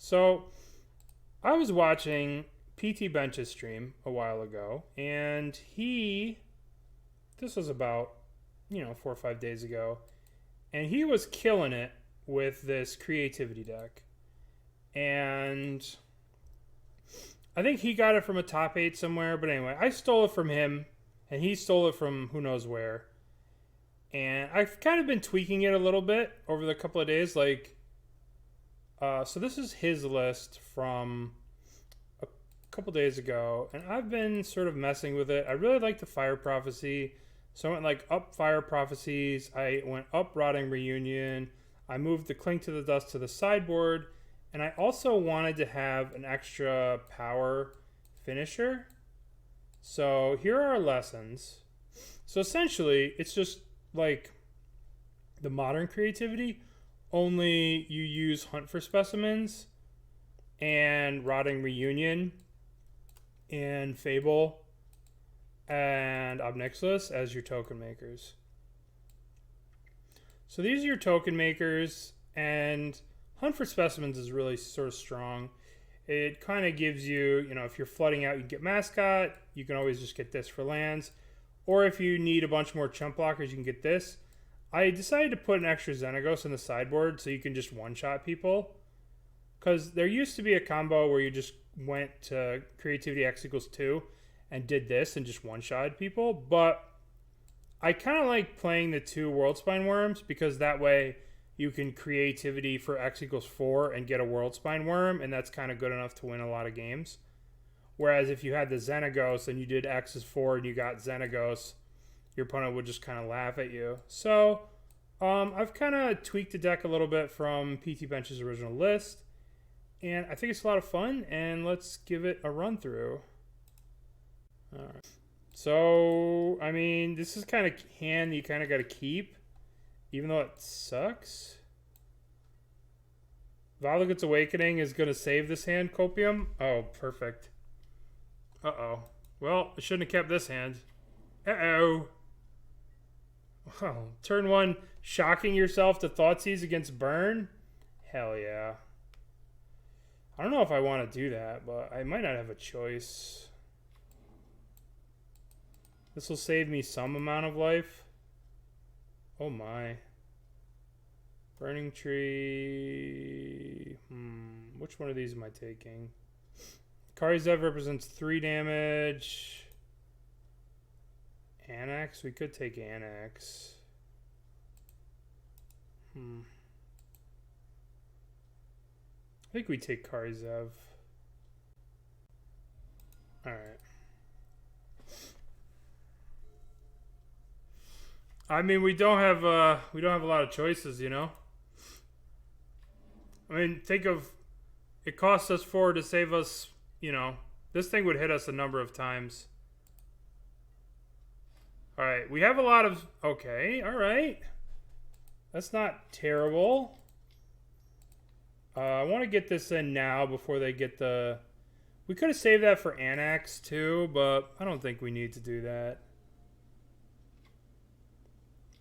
So I was watching PT Bench's stream a while ago, and this was about, 4 or 5 days ago, and he was killing it with this creativity deck. And I think he got it from a top 8 somewhere, but anyway, I stole it from him, and he stole it from who knows where. And I've kind of been tweaking it a little bit over the couple of days, so this is his list from a couple days ago, and I've been sort of messing with it. I really like the Fire Prophecy, so I went up Fire Prophecies, I went up Rotting Reunion, I moved the Cling to the Dust to the sideboard, and I also wanted to have an extra power finisher. So here are our lessons. So essentially, it's just like the modern creativity, only you use Hunt for Specimens and Rotting Reunion and Fable and Ob Nixilis as your token makers. So these are your token makers, and Hunt for Specimens is really sort of strong. It kind of gives you, if you're flooding out, you can get Mascot. You can always just get this for lands. Or if you need a bunch more chump blockers, you can get this. I decided to put an extra Xenagos in the sideboard so you can just one-shot people. Because there used to be a combo where you just went to Creativity X equals 2 and did this and just one-shotted people. But I kind of like playing the 2 Worldspine Wurms, because that way you can Creativity for X equals 4 and get a Worldspine Wurm, and that's kind of good enough to win a lot of games. Whereas if you had the Xenagos and you did X is 4 and you got Xenagos, your opponent would just kind of laugh at you. So I've kind of tweaked the deck a little bit from PT Bench's original list, and I think it's a lot of fun, and let's give it a run through. All right. So, I mean, this is kind of hand you kind of got to keep, even though it sucks. Valakut's Awakening is going to save this hand, Copium. Oh, perfect. Uh-oh. Well, I shouldn't have kept this hand. Uh-oh. Wow. Turn 1, shocking yourself to Thoughtseize against Burn? Hell yeah. I don't know if I want to do that, but I might not have a choice. This will save me some amount of life. Oh my. Burning Tree. Which one of these am I taking? Karizev represents 3 damage. Annex? We could take Annex. I think we take Karizev. Alright. I mean, we don't have a lot of choices, I mean, think of, it costs us 4 to save us, this thing would hit us a number of times. All right, we have a lot of, okay, all right. That's not terrible. I want to get this in now before they get the, we could have saved that for Annex too, but I don't think we need to do that.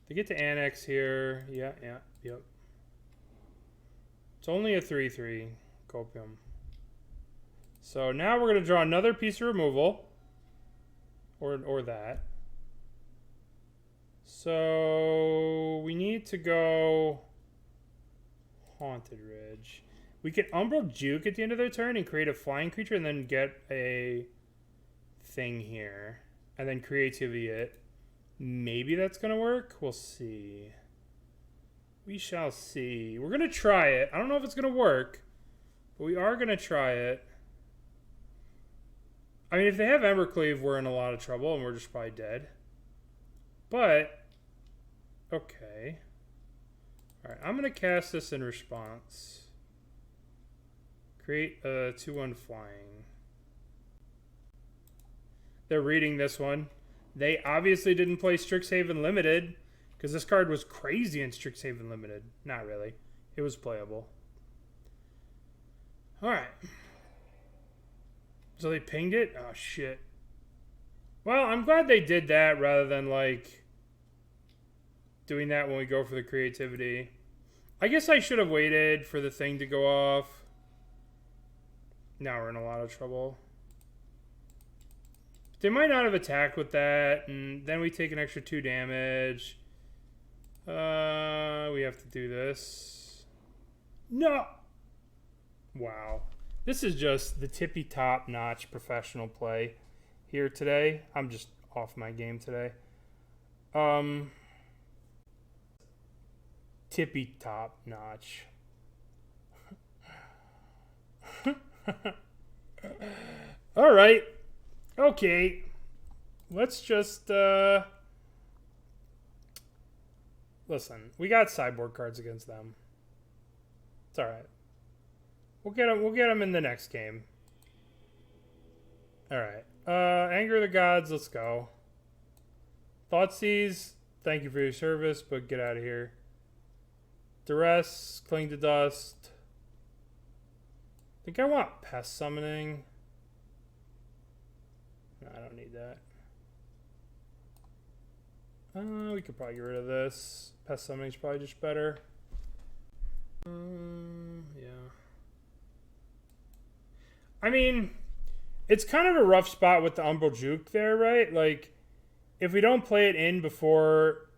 They get to Annex here. Yep. It's only a 3/3 Copium. So now we're going to draw another piece of removal. Or that. So we need to go Haunted Ridge. We can Umbral Juke at the end of their turn and create a flying creature and then get a thing here. And then Creativity it. Maybe that's going to work. We'll see. We shall see. We're going to try it. I don't know if it's going to work, but we are going to try it. I mean, if they have Embercleave, we're in a lot of trouble and we're just probably dead. But, okay. Alright, I'm going to cast this in response. Create a 2/1 flying. They're reading this one. They obviously didn't play Strixhaven Limited, because this card was crazy in Strixhaven Limited. Not really. It was playable. Alright. So they pinged it? Oh, shit. Well, I'm glad they did that rather than, like, doing that when we go for the creativity. I guess I should have waited for the thing to go off. Now we're in a lot of trouble. They might not have attacked with that, and then we take an extra 2 damage. We have to do this. No! Wow. This is just the tippy top notch professional play here today. I'm just off my game today. Tippy top notch. All right. Okay. Let's just listen. We got sideboard cards against them. It's all right. We'll get them in the next game. All right. Anger of the Gods. Let's go. Thoughtseize. Thank you for your service, but get out of here. Duress. Cling to Dust. I think I want Pest Summoning. No, I don't need that. We could probably get rid of this. Pest Summoning's probably just better. Yeah. I mean, it's kind of a rough spot with the Umbral Juke there, right? Like, if we don't play it in before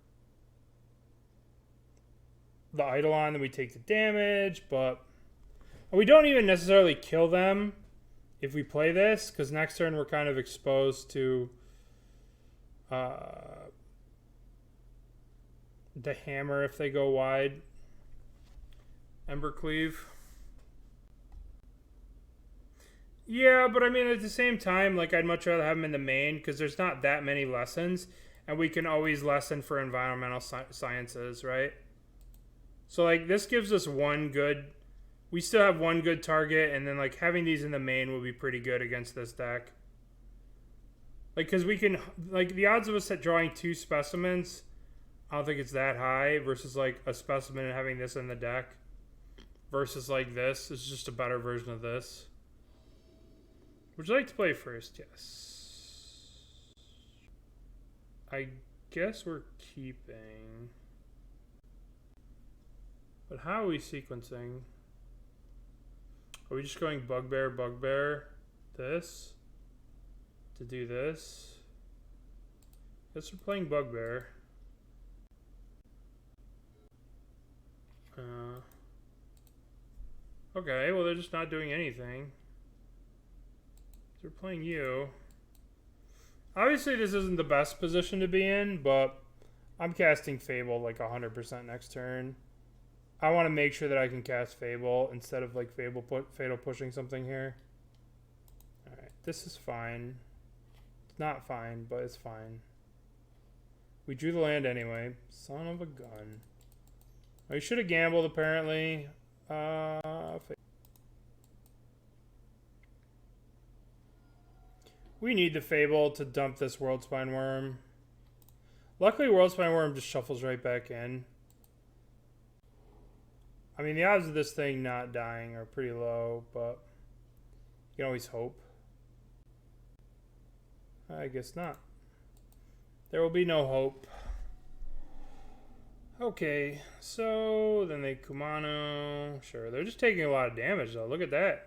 the Eidolon, then we take the damage, but we don't even necessarily kill them if we play this, because next turn we're kind of exposed to the hammer if they go wide. Embercleave. Yeah, but I mean, at the same time, like, I'd much rather have them in the main, because there's not that many lessons, and we can always lesson for environmental sciences, right? So, like, this gives us one good... We still have one good target, and then, like, having these in the main will be pretty good against this deck. Like, because we can... Like, the odds of us at drawing 2 specimens, I don't think it's that high, versus, like, a specimen and having this in the deck. Versus, like, this. It's just a better version of this. Would you like to play first? Yes. I guess we're keeping. But how are we sequencing? Are we just going Bugbear, Bugbear, this? To do this? Guess we're playing Bugbear. Okay, well, they're just not doing anything. They're playing you. Obviously, this isn't the best position to be in, but I'm casting Fable like 100% next turn. I want to make sure that I can cast Fable instead of like Fatal pushing something here. Alright, this is fine. It's not fine, but it's fine. We drew the land anyway. Son of a gun. Oh, you should have gambled apparently. We need the Fable to dump this Worldspine Wurm. Luckily, Worldspine Wurm just shuffles right back in. I mean, the odds of this thing not dying are pretty low, but you can always hope. I guess not. There will be no hope. Okay, so then they Kumano. Sure, they're just taking a lot of damage, though. Look at that.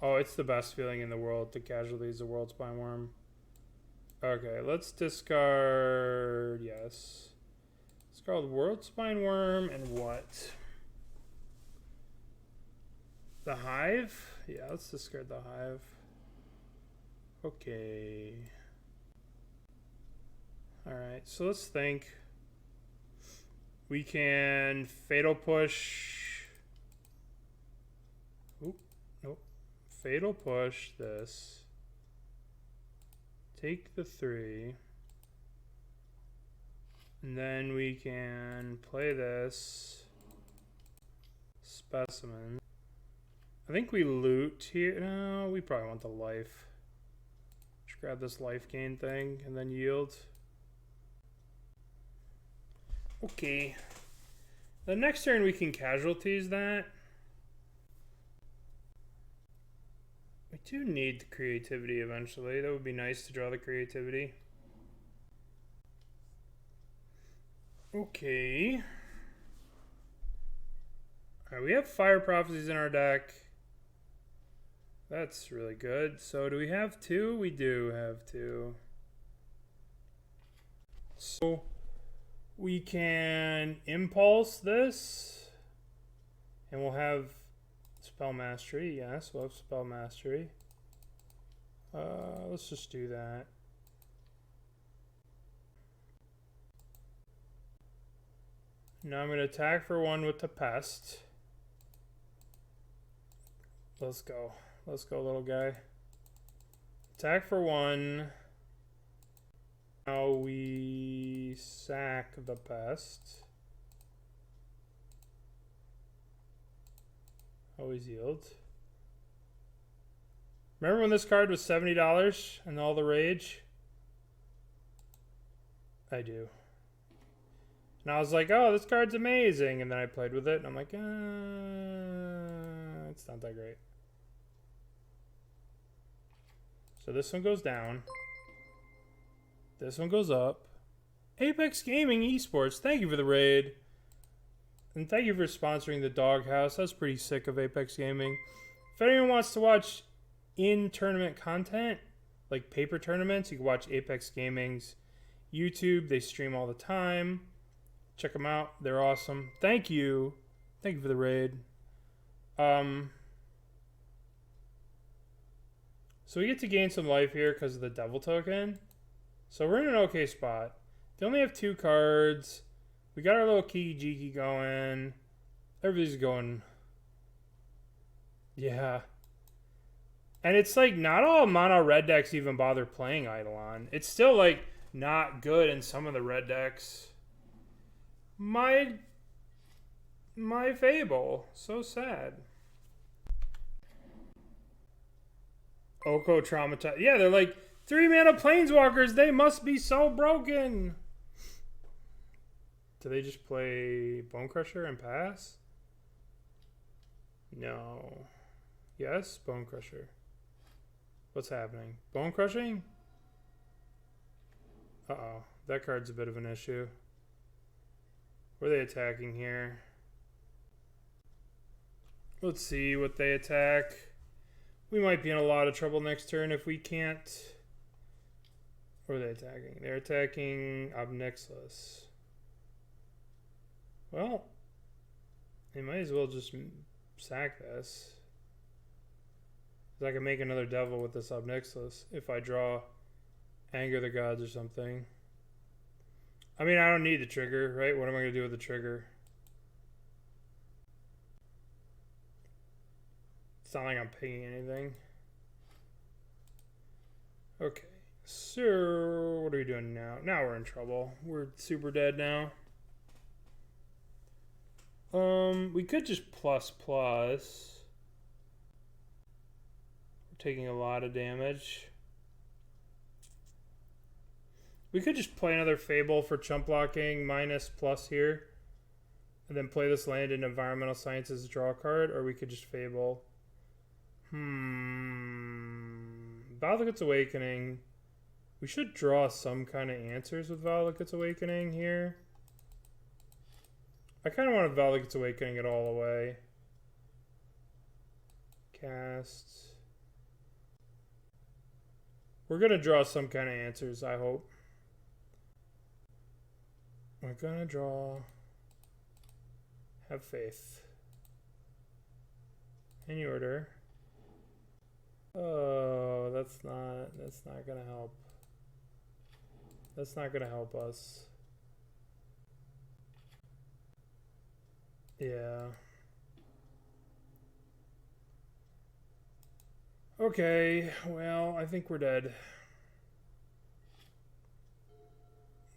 Oh, it's the best feeling in the world to casualties the Worldspine Wurm. Okay, let's discard... Yes. Discard Worldspine Wurm and what? The Hive? Yeah, let's discard the Hive. Okay. Alright, so let's think. We can Fatal Push... Oop, nope. Fatal Push this. Take the 3. And then we can play this. Specimen. I think we loot here. No, we probably want the life. Just grab this life gain thing and then yield. Okay. The next turn we can casualties that. We do need the creativity eventually. That would be nice to draw the creativity. Okay. All right, we have Fire Prophecies in our deck. That's really good. So do we have two? We do have two. So we can Impulse this. And we'll have Spell Mastery. Yes, we'll have Spell Mastery. Let's just do that. Now I'm going to attack for one with the Pest. Let's go. Let's go, little guy. Attack for one. Now we sack the Pest. Always yield. Remember when this card was $70 and all the rage? I do. And I was like, oh, this card's amazing. And then I played with it and I'm like, it's not that great. So this one goes down. This one goes up. Apex Gaming Esports, thank you for the raid. And thank you for sponsoring the Doghouse. That's pretty sick of Apex Gaming. If anyone wants to watch in-tournament content, like paper tournaments, you can watch Apex Gaming's YouTube. They stream all the time. Check them out. They're awesome. Thank you. Thank you for the raid. So we get to gain some life here because of the Devil token. So we're in an okay spot. They only have 2 cards. We got our little Kiki-Jiki going. Everybody's going. Yeah. And it's like not all mono red decks even bother playing Eidolon. It's still like not good in some of the red decks. My Fable. So sad. Oko traumatized. Yeah, they're like 3-mana planeswalkers. They must be so broken. Do they just play Bone Crusher and pass? No. Yes, Bone Crusher. What's happening? Bone Crushing? Uh-oh. That card's a bit of an issue. What are they attacking here? Let's see what they attack. We might be in a lot of trouble next turn if we can't... What are they attacking? They're attacking Ob Nixilis. Well, they might as well just sack this. I can make another devil with this Ob Nixilis if I draw Anger the Gods or something. I mean, I don't need the trigger, right? What am I going to do with the trigger? It's not like I'm picking anything. Okay, so what are we doing now? Now we're in trouble. We're super dead now. We could just plus. We're taking a lot of damage. We could just play another Fable for chump blocking minus plus here. And then play this land in Environmental Sciences draw card. Or we could just Fable. Valakut's Awakening. We should draw some kind of answers with Valakut's Awakening here. I kind of want to Valakut's Awakening it all away. Cast. We're going to draw some kind of answers, I hope. We're going to draw. Have faith. Any order. Oh, that's not going to help. That's not going to help us. Yeah. Okay, well, I think we're dead.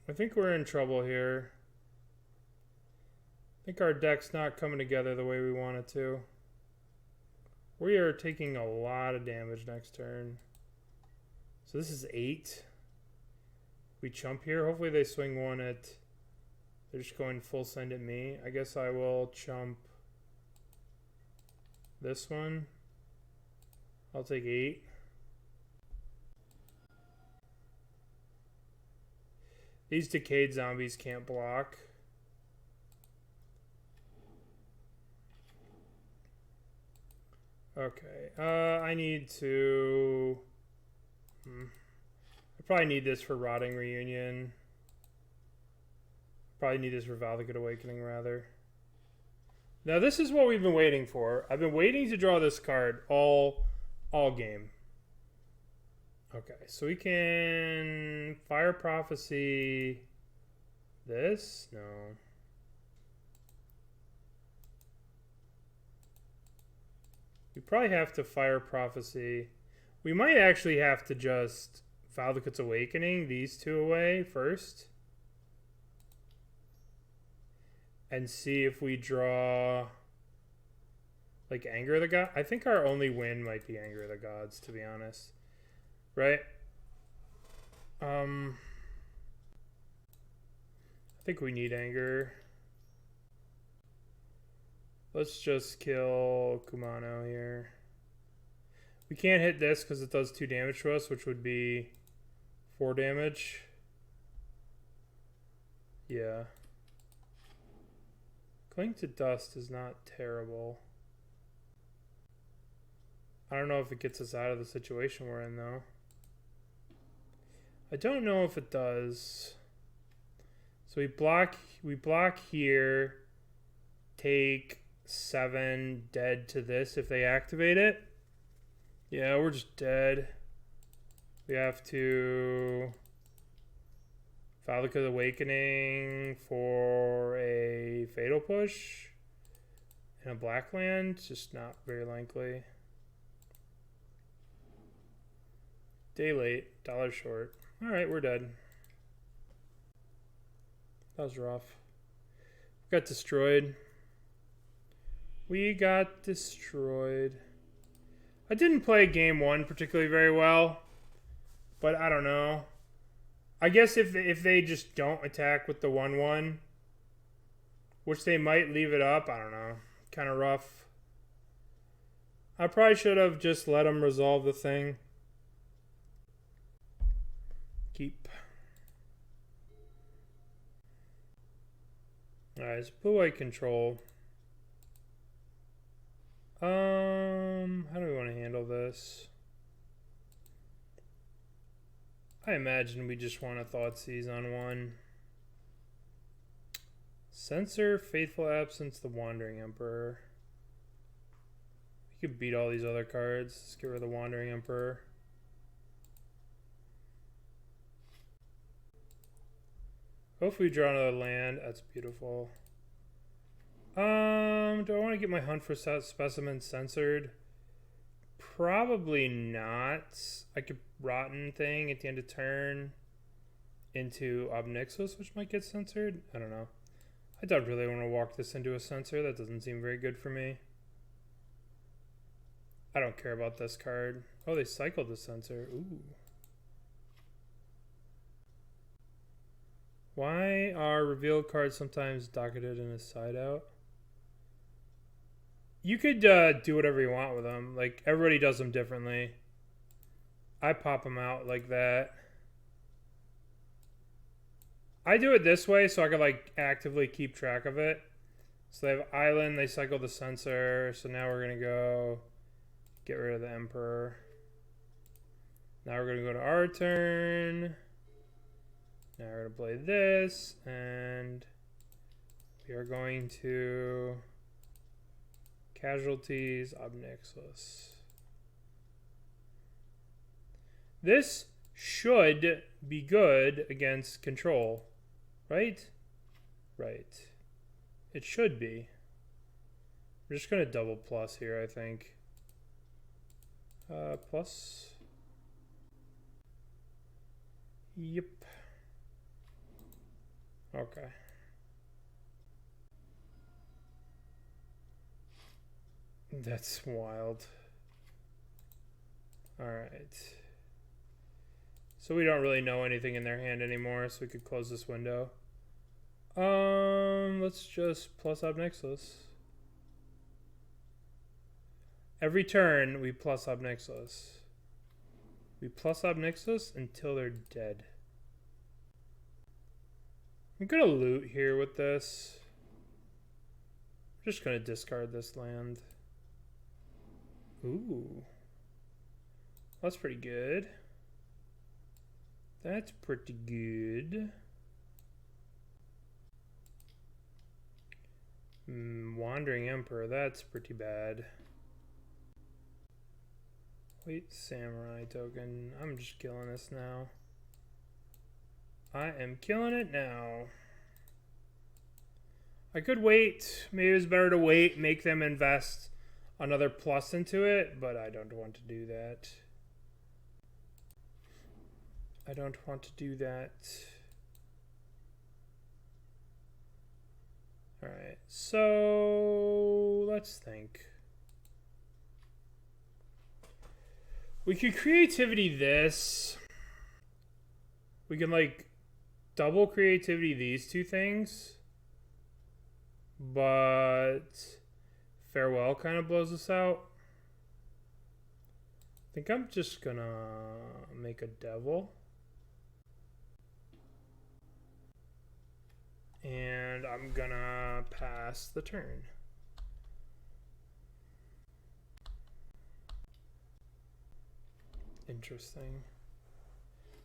I think we're in trouble here. I think our deck's not coming together the way we want it to. We are taking a lot of damage next turn. So this is 8. We chump here. Hopefully they swing one at... They're just going full send at me. I guess I will chump this one. I'll take 8. These decayed zombies can't block. Okay, I need to... I probably need this for Rotting Reunion. Probably need this for Valakut Awakening, rather. Now, this is what we've been waiting for. I've been waiting to draw this card all game. Okay, so we can Fire Prophecy this? No. We probably have to Fire Prophecy. We might actually have to just Valakut's Awakening these two away first. And see if we draw like Anger of the Gods. I think our only win might be Anger of the Gods, to be honest. Right? I think we need Anger. Let's just kill Kumano here. We can't hit this because it does 2 damage to us, which would be 4 damage. Yeah. Cling to Dust is not terrible. I don't know if it gets us out of the situation we're in, though. I don't know if it does. So we block here, take 7 dead to this if they activate it. Yeah, we're just dead. We have to Valakut Awakening for a Fatal Push and a black land. Just not very likely. Day late, dollar short. Alright, we're dead. That was rough. We got destroyed. We got destroyed. I didn't play game 1 particularly very well, but I don't know. I guess if they just don't attack with the 1/1, which they might leave it up, I don't know. Kind of rough. I probably should have just let them resolve the thing. Keep. Alright, it's blue-white control. How do we want to handle this? I imagine we just want to Thoughtseize on 1. Censor, Faithful Absence, the Wandering Emperor. We could beat all these other cards. Let's get rid of the Wandering Emperor. Hopefully we draw another land. That's beautiful. Do I want to get my Hunt for Specimens censored? Probably not. I could Rotten Thing at the end of turn into Ob Nixilis, which might get censored. I don't know. I don't really want to walk this into a censor. That doesn't seem very good for me. I don't care about this card. Oh, they cycled the censor. Ooh. Why are revealed cards sometimes docketed in a side out? You could do whatever you want with them. Like, everybody does them differently. I pop them out like that. I do it this way so I can, like, actively keep track of it. So they have Island, they cycle the Censor. So now we're going to go get rid of the Emperor. Now we're going to go to our turn. Now we're going to play this. And we are going to Casualties, Ob Nixilis. This should be good against control, right? Right. It should be. We're just going to double plus here, I think. Plus. Yep. Okay. That's wild. Alright. So we don't really know anything in their hand anymore, so we could close this window. Let's just plus Ob Nixilis. Every turn, we plus Ob Nixilis. We plus Ob Nixilis until they're dead. I'm gonna loot here with this. I'm just gonna discard this land. Ooh. That's pretty good. That's pretty good. Wandering Emperor, that's pretty bad. Wait, Samurai token. I'm just killing this now. I am killing it now. I could wait. Maybe it's better to wait, make them invest another plus into it, but I don't want to do that. I don't want to do that. Alright, so let's think. We could creativity this. We can like double creativity these two things. But Farewell kind of blows us out. I think I'm just gonna make a devil. And I'm gonna pass the turn. Interesting.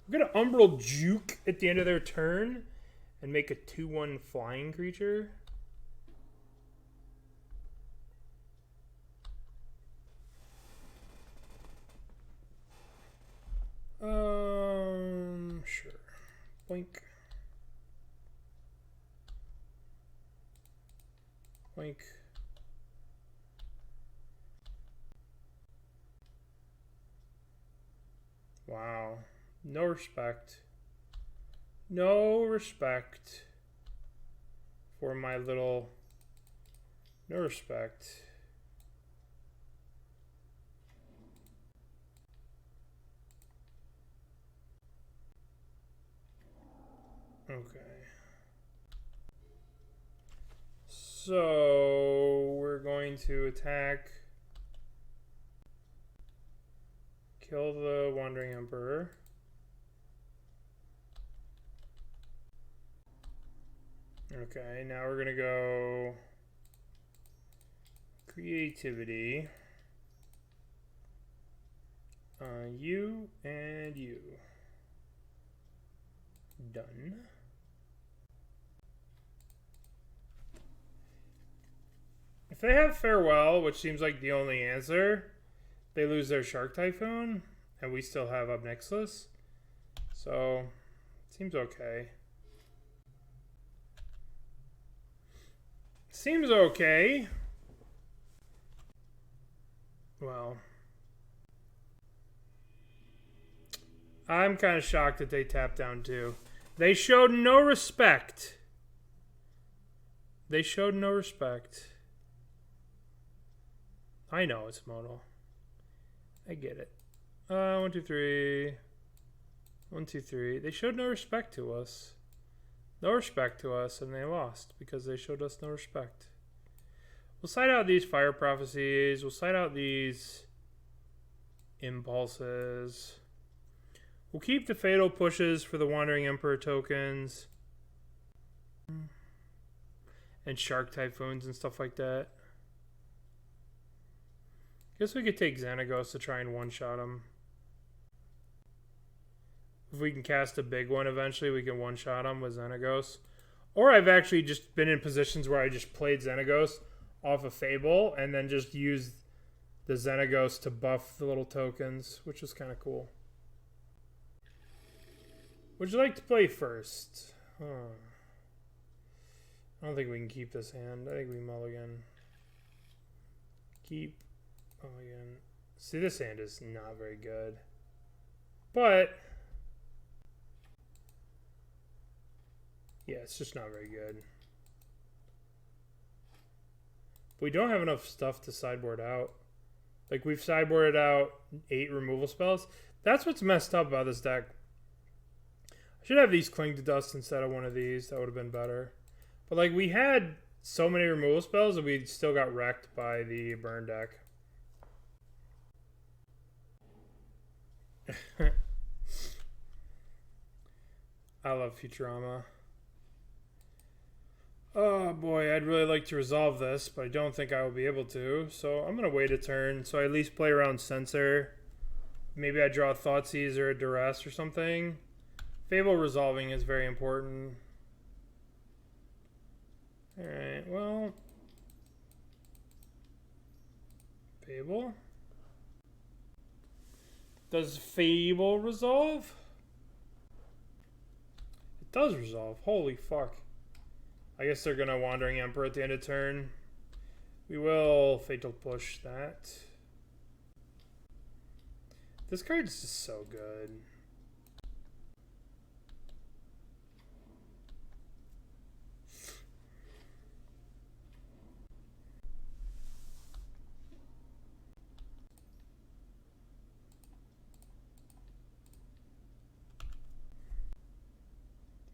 We're gonna Umbral Juke at the end of their turn and make a 2/1 flying creature. Sure. Boink. Boink. Wow. No respect. No respect for my little... No respect. Okay. So we're going to attack, kill the Wandering Emperor. Okay, now we're gonna go creativity. You and you. Done. If they have Farewell, which seems like the only answer, they lose their Shark Typhoon, and we still have Ob Nixilis. So, seems okay. Seems okay. Well, I'm kind of shocked that they tapped down too. They showed no respect. They showed no respect. I know it's modal. I get it. 1, 2, 3. 1, 2, 3. They showed no respect to us. No respect to us, and they lost because they showed us no respect. We'll side out these Fire Prophecies. We'll side out these Impulses. We'll keep the Fatal Pushes for the Wandering Emperor tokens. And Shark Typhoons and stuff like that. Guess we could take Xenagos to try and one-shot him. If we can cast a big one eventually, we can one-shot him with Xenagos. Or I've actually just been in positions where I just played Xenagos off of Fable and then just used the Xenagos to buff the little tokens, which was kind of cool. Would you like to play first? I don't think we can keep this hand. I think we mulligan. Keep. Mulligan. See, this hand is not very good. But yeah, it's just not very good. We don't have enough stuff to sideboard out. Like, we've sideboarded out 8 removal spells. That's what's messed up about this deck. I should have these Cling to Dust instead of one of these. That would have been better. But, like, we had so many removal spells and we still got wrecked by the burn deck. I love Futurama. Oh boy, I'd really like to resolve this, but I don't think I will be able to. So I'm going to wait a turn. So I at least play around Censor. Maybe I draw a Thoughtseize or a Duress or something. Fable resolving is very important. Alright, well. Fable? Does Fable resolve? It does resolve. Holy fuck. I guess they're gonna Wandering Emperor at the end of turn. We will Fatal Push that. This card's just so good.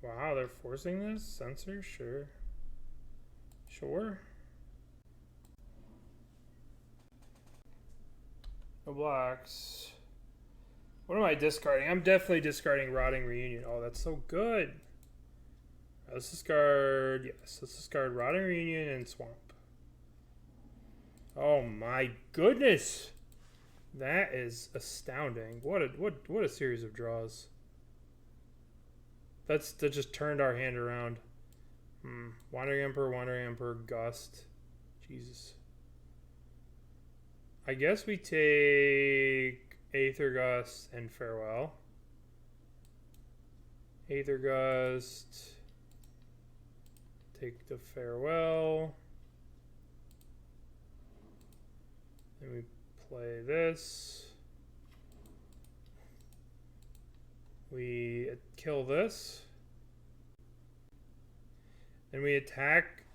Wow, they're forcing this? Censor? Sure. Sure. No blocks. What am I discarding? I'm definitely discarding Rotting Reunion. Oh, that's so good. Let's discard... Yes, let's discard Rotting Reunion and Swamp. Oh my goodness! That is astounding. What a series of draws. That just turned our hand around. Wandering Emperor, Gust. Jesus. I guess we take Aether Gust and Farewell. Aether Gust. Take the Farewell. Then we play this. We kill this. Then we attack.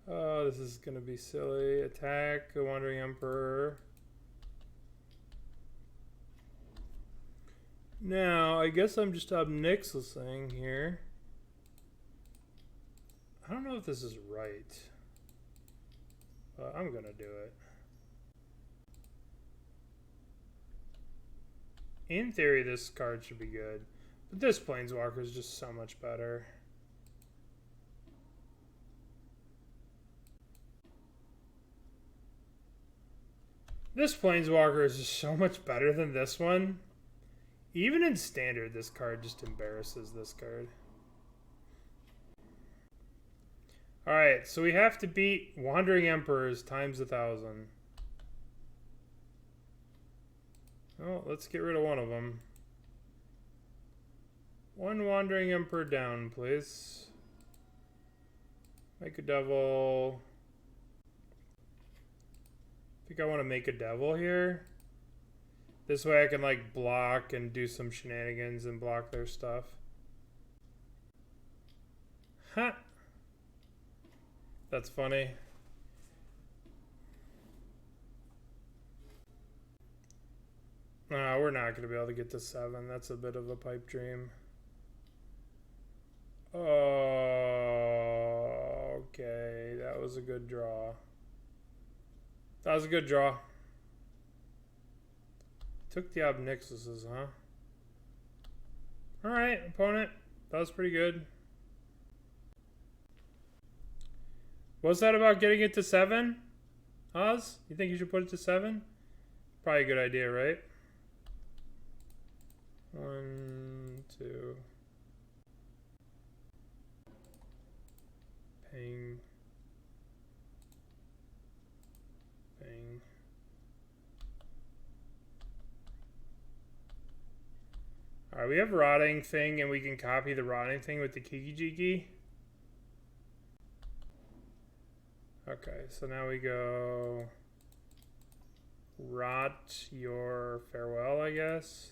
Oh, this is going to be silly. Attack the Wandering Emperor. Now, I guess I'm just Ob Nixilising here. I don't know if this is right. But I'm going to do it. In theory, this card should be good. But this Planeswalker is just so much better. This Planeswalker is just so much better than this one. Even in Standard, this card just embarrasses this card. Alright, so we have to beat Wandering Emperors times 1,000. Oh, let's get rid of one of them. One Wandering Emperor down, please. Make a devil. I think I want to make a devil here. This way I can like block and do some shenanigans and block their stuff. Ha! That's funny. No, we're not going to be able to get to 7. That's a bit of a pipe dream. Oh, okay. That was a good draw. That was a good draw. Took the Ob Nixilises, huh? Alright, opponent. That was pretty good. What's that about getting it to 7? Oz? You think you should put it to 7? Probably a good idea, right? 1, 2. Ping. Ping. Alright, we have Rotting thing, and we can copy the Rotting thing with the Kiki Jiki. Okay, so now we go rot your Farewell, I guess.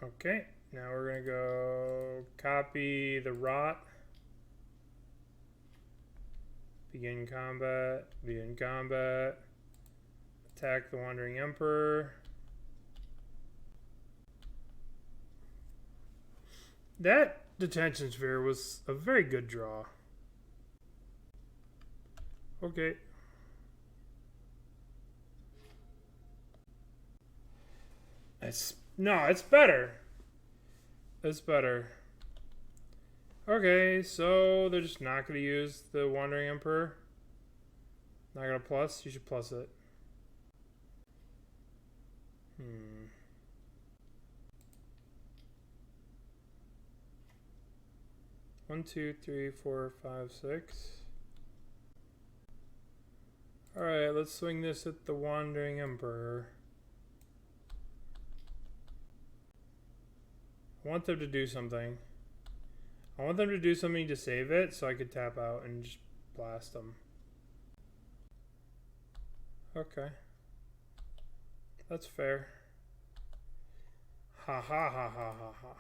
Okay, now we're gonna go copy the rot. Begin combat, attack the Wandering Emperor. That Detention Sphere was a very good draw. Okay. No, it's better. It's better. Okay, so they're just not going to use the Wandering Emperor. Not going to plus? You should plus it. 1, 2, 3, 4, 5, 6. Alright, let's swing this at the Wandering Emperor. I want them to do something. I want them to do something to save it so I could tap out and just blast them. Okay. That's fair. Ha ha ha ha ha ha.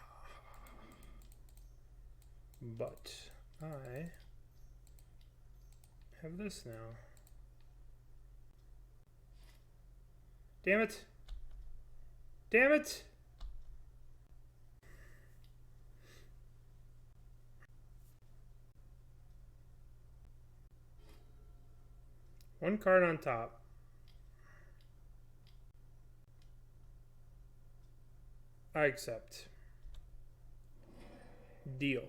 But I have this now. Damn it. Damn it. One card on top. I accept. Deal.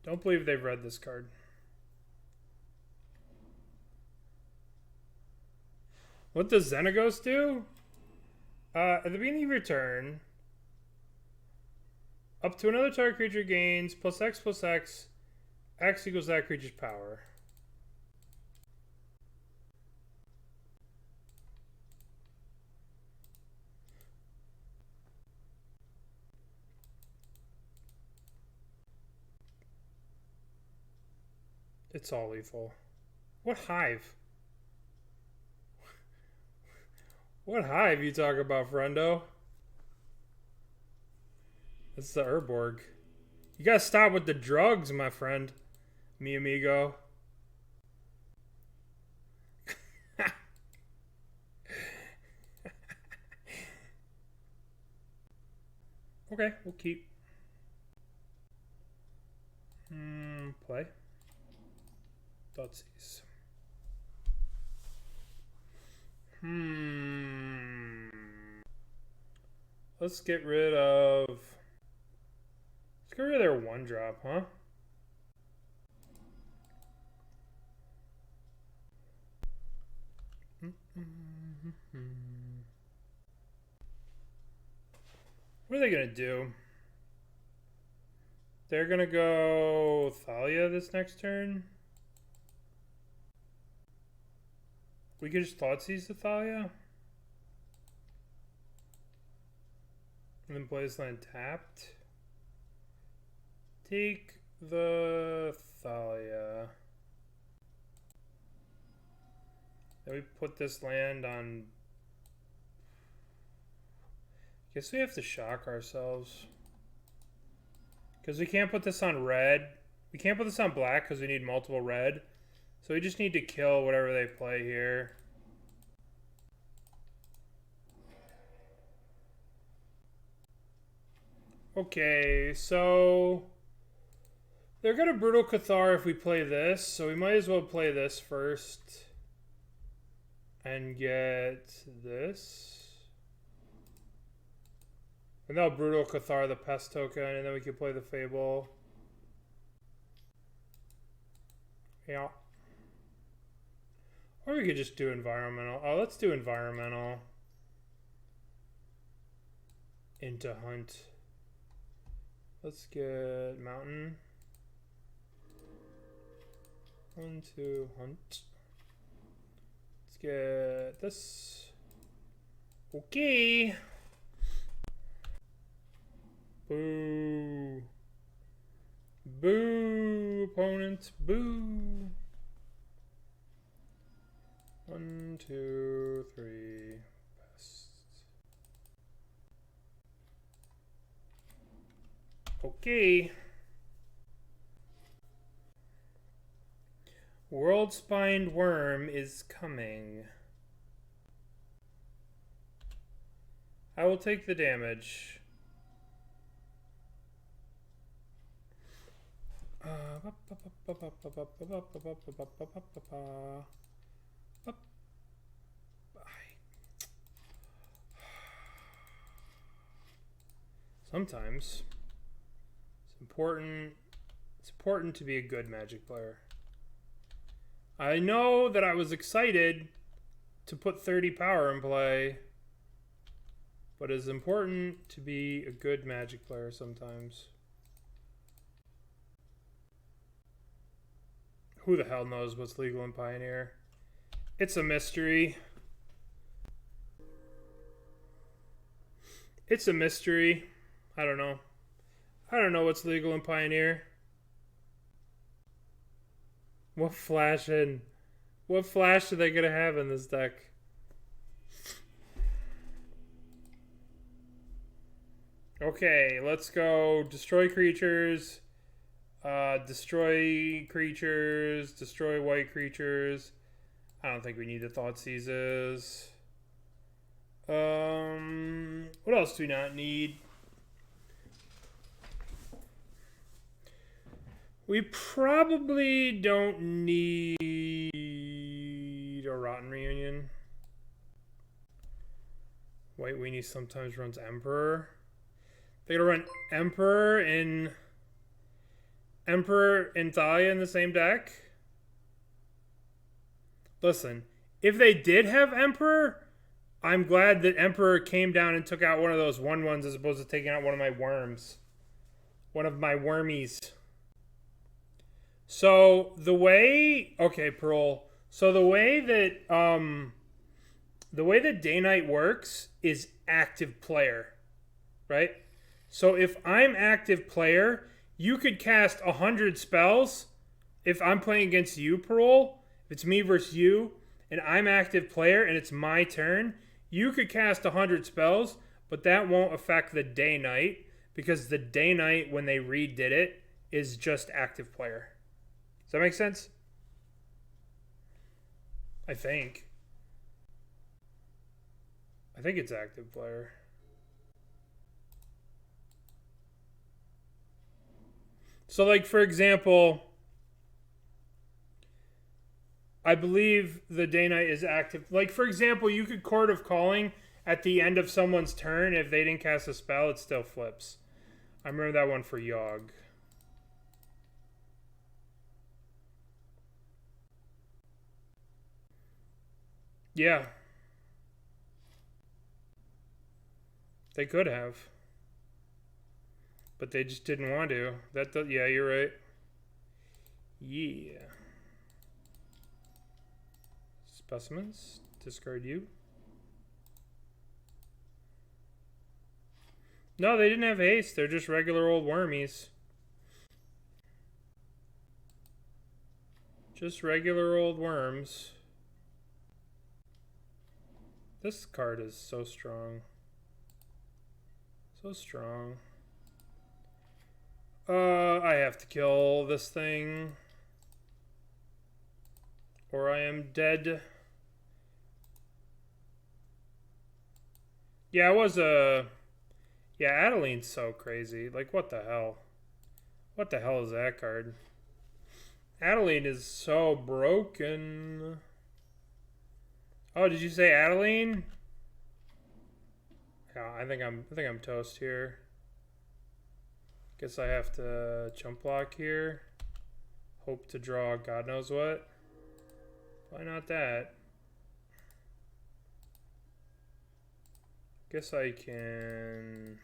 Don't believe they've read this card. What does Xenagos do? At the beginning of your turn, up to another target creature gains +X, X equals that creature's power. It's all lethal. What Hive? What Hive you talk about, friendo? It's the Urborg. You gotta stop with the drugs, my friend. Mi amigo. Okay, we'll keep. Play. Thoughtseize. Let's get rid of... Let's get rid of their 1-drop, huh? What are they gonna do? They're gonna go Thalia this next turn. We could just Thoughtseize the Thalia. And then play this land tapped. Take the Thalia. Then we put this land on... Guess we have to shock ourselves. Because we can't put this on red. We can't put this on black because we need multiple red. So we just need to kill whatever they play here. Okay, so... They're going to Brutal Cathar if we play this. So we might as well play this first. And get this. And they'll Brutal Cathar the Pest token, and then we can play the Fable. Yeah. Or we could just do environmental. Oh, let's do environmental. Into hunt. Let's get mountain. 1, 2, hunt. Let's get this. Okay. Boo. Boo, opponent. Boo. 1, 2, 3. Best. Okay. Worldspine Wurm is coming. I will take the damage. Sometimes it's important. It's important to be a good Magic player. I know that I was excited to put 30 power in play, but it's important to be a good Magic player sometimes. Who the hell knows what's legal in Pioneer? It's a mystery. It's a mystery. I don't know. I don't know what's legal in Pioneer. What flash are they gonna have in this deck? Okay, let's go. Destroy creatures. Destroy creatures. Destroy white creatures. I don't think we need the Thoughtseizes. What else do we not need? We probably don't need a Rotten Reunion. White Weenie sometimes runs Emperor. They're gonna run Emperor and Thalia in the same deck? Listen, if they did have Emperor, I'm glad that Emperor came down and took out one of those 1/1s as opposed to taking out one of my worms. One of my wormies. So the way, okay, Pearl. So the way that Day Knight works is active player, right? So if I'm active player, you could cast 100 spells. If I'm playing against you, Pearl, if it's me versus you, and I'm active player and it's my turn, you could cast 100 spells, but that won't affect the Day Knight because the Day Knight, when they redid it, is just active player. Does that make sense? I think it's active player. So, like, for example, I believe the Day Knight is active. Like, for example, you could Court of Calling at the end of someone's turn. If they didn't cast a spell, it still flips. I remember that one for Yawg. Yeah. They could have. But they just didn't want to. Yeah, you're right. Yeah. Specimens. Discard you. No, they didn't have haste. They're just regular old wormies. Just regular old worms. This card is so strong. So strong. I have to kill this thing. Or I am dead. Yeah, it was a... Yeah, Adeline's so crazy. Like, what the hell? What the hell is that card? Adeline is so broken. Oh, did you say Adeline? Yeah, I think I'm toast here. Guess I have to chump block here. Hope to draw God knows what. Why not that? Guess I can...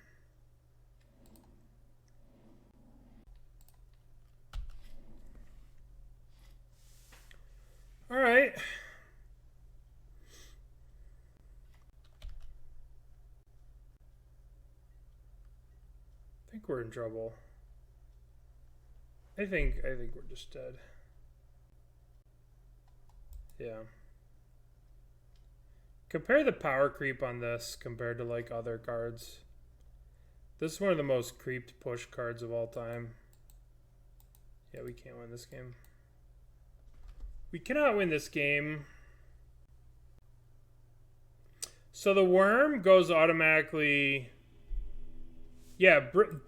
Alright. I think we're in trouble. I think we're just dead. Yeah. Compare the power creep on this compared to like other cards. This is one of the most creeped push cards of all time. Yeah, we can't win this game. We cannot win this game. So the worm goes automatically... Yeah,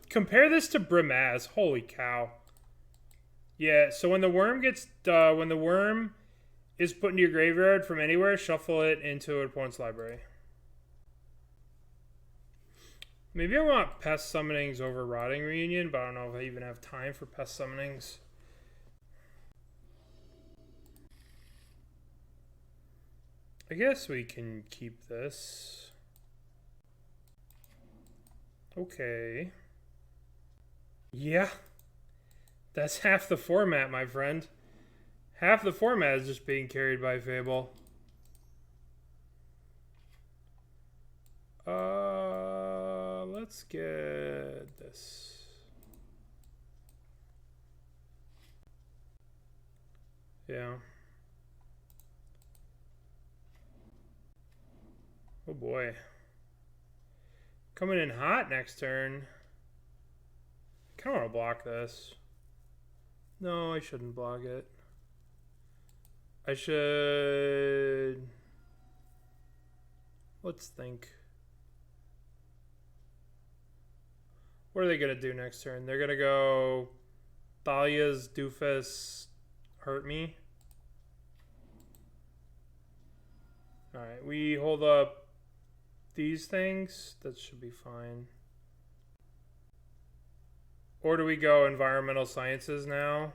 compare this to Brimaz. Holy cow. Yeah, so when the worm gets... when the worm is put into your graveyard from anywhere, shuffle it into an opponent's library. Maybe I want Pest Summonings over Rotting Reunion, but I don't know if I even have time for Pest Summonings. I guess we can keep this. Okay. Yeah. That's half the format, my friend. Half the format is just being carried by Fable. Let's get this. Yeah. Oh boy. Coming in hot next turn. I kind of want to block this. No, I shouldn't block it. I should... Let's think. What are they going to do next turn? They're going to go... Thalia's Doofus hurt me. Alright, we hold up these things. That should be fine. Or do we go Environmental Sciences now?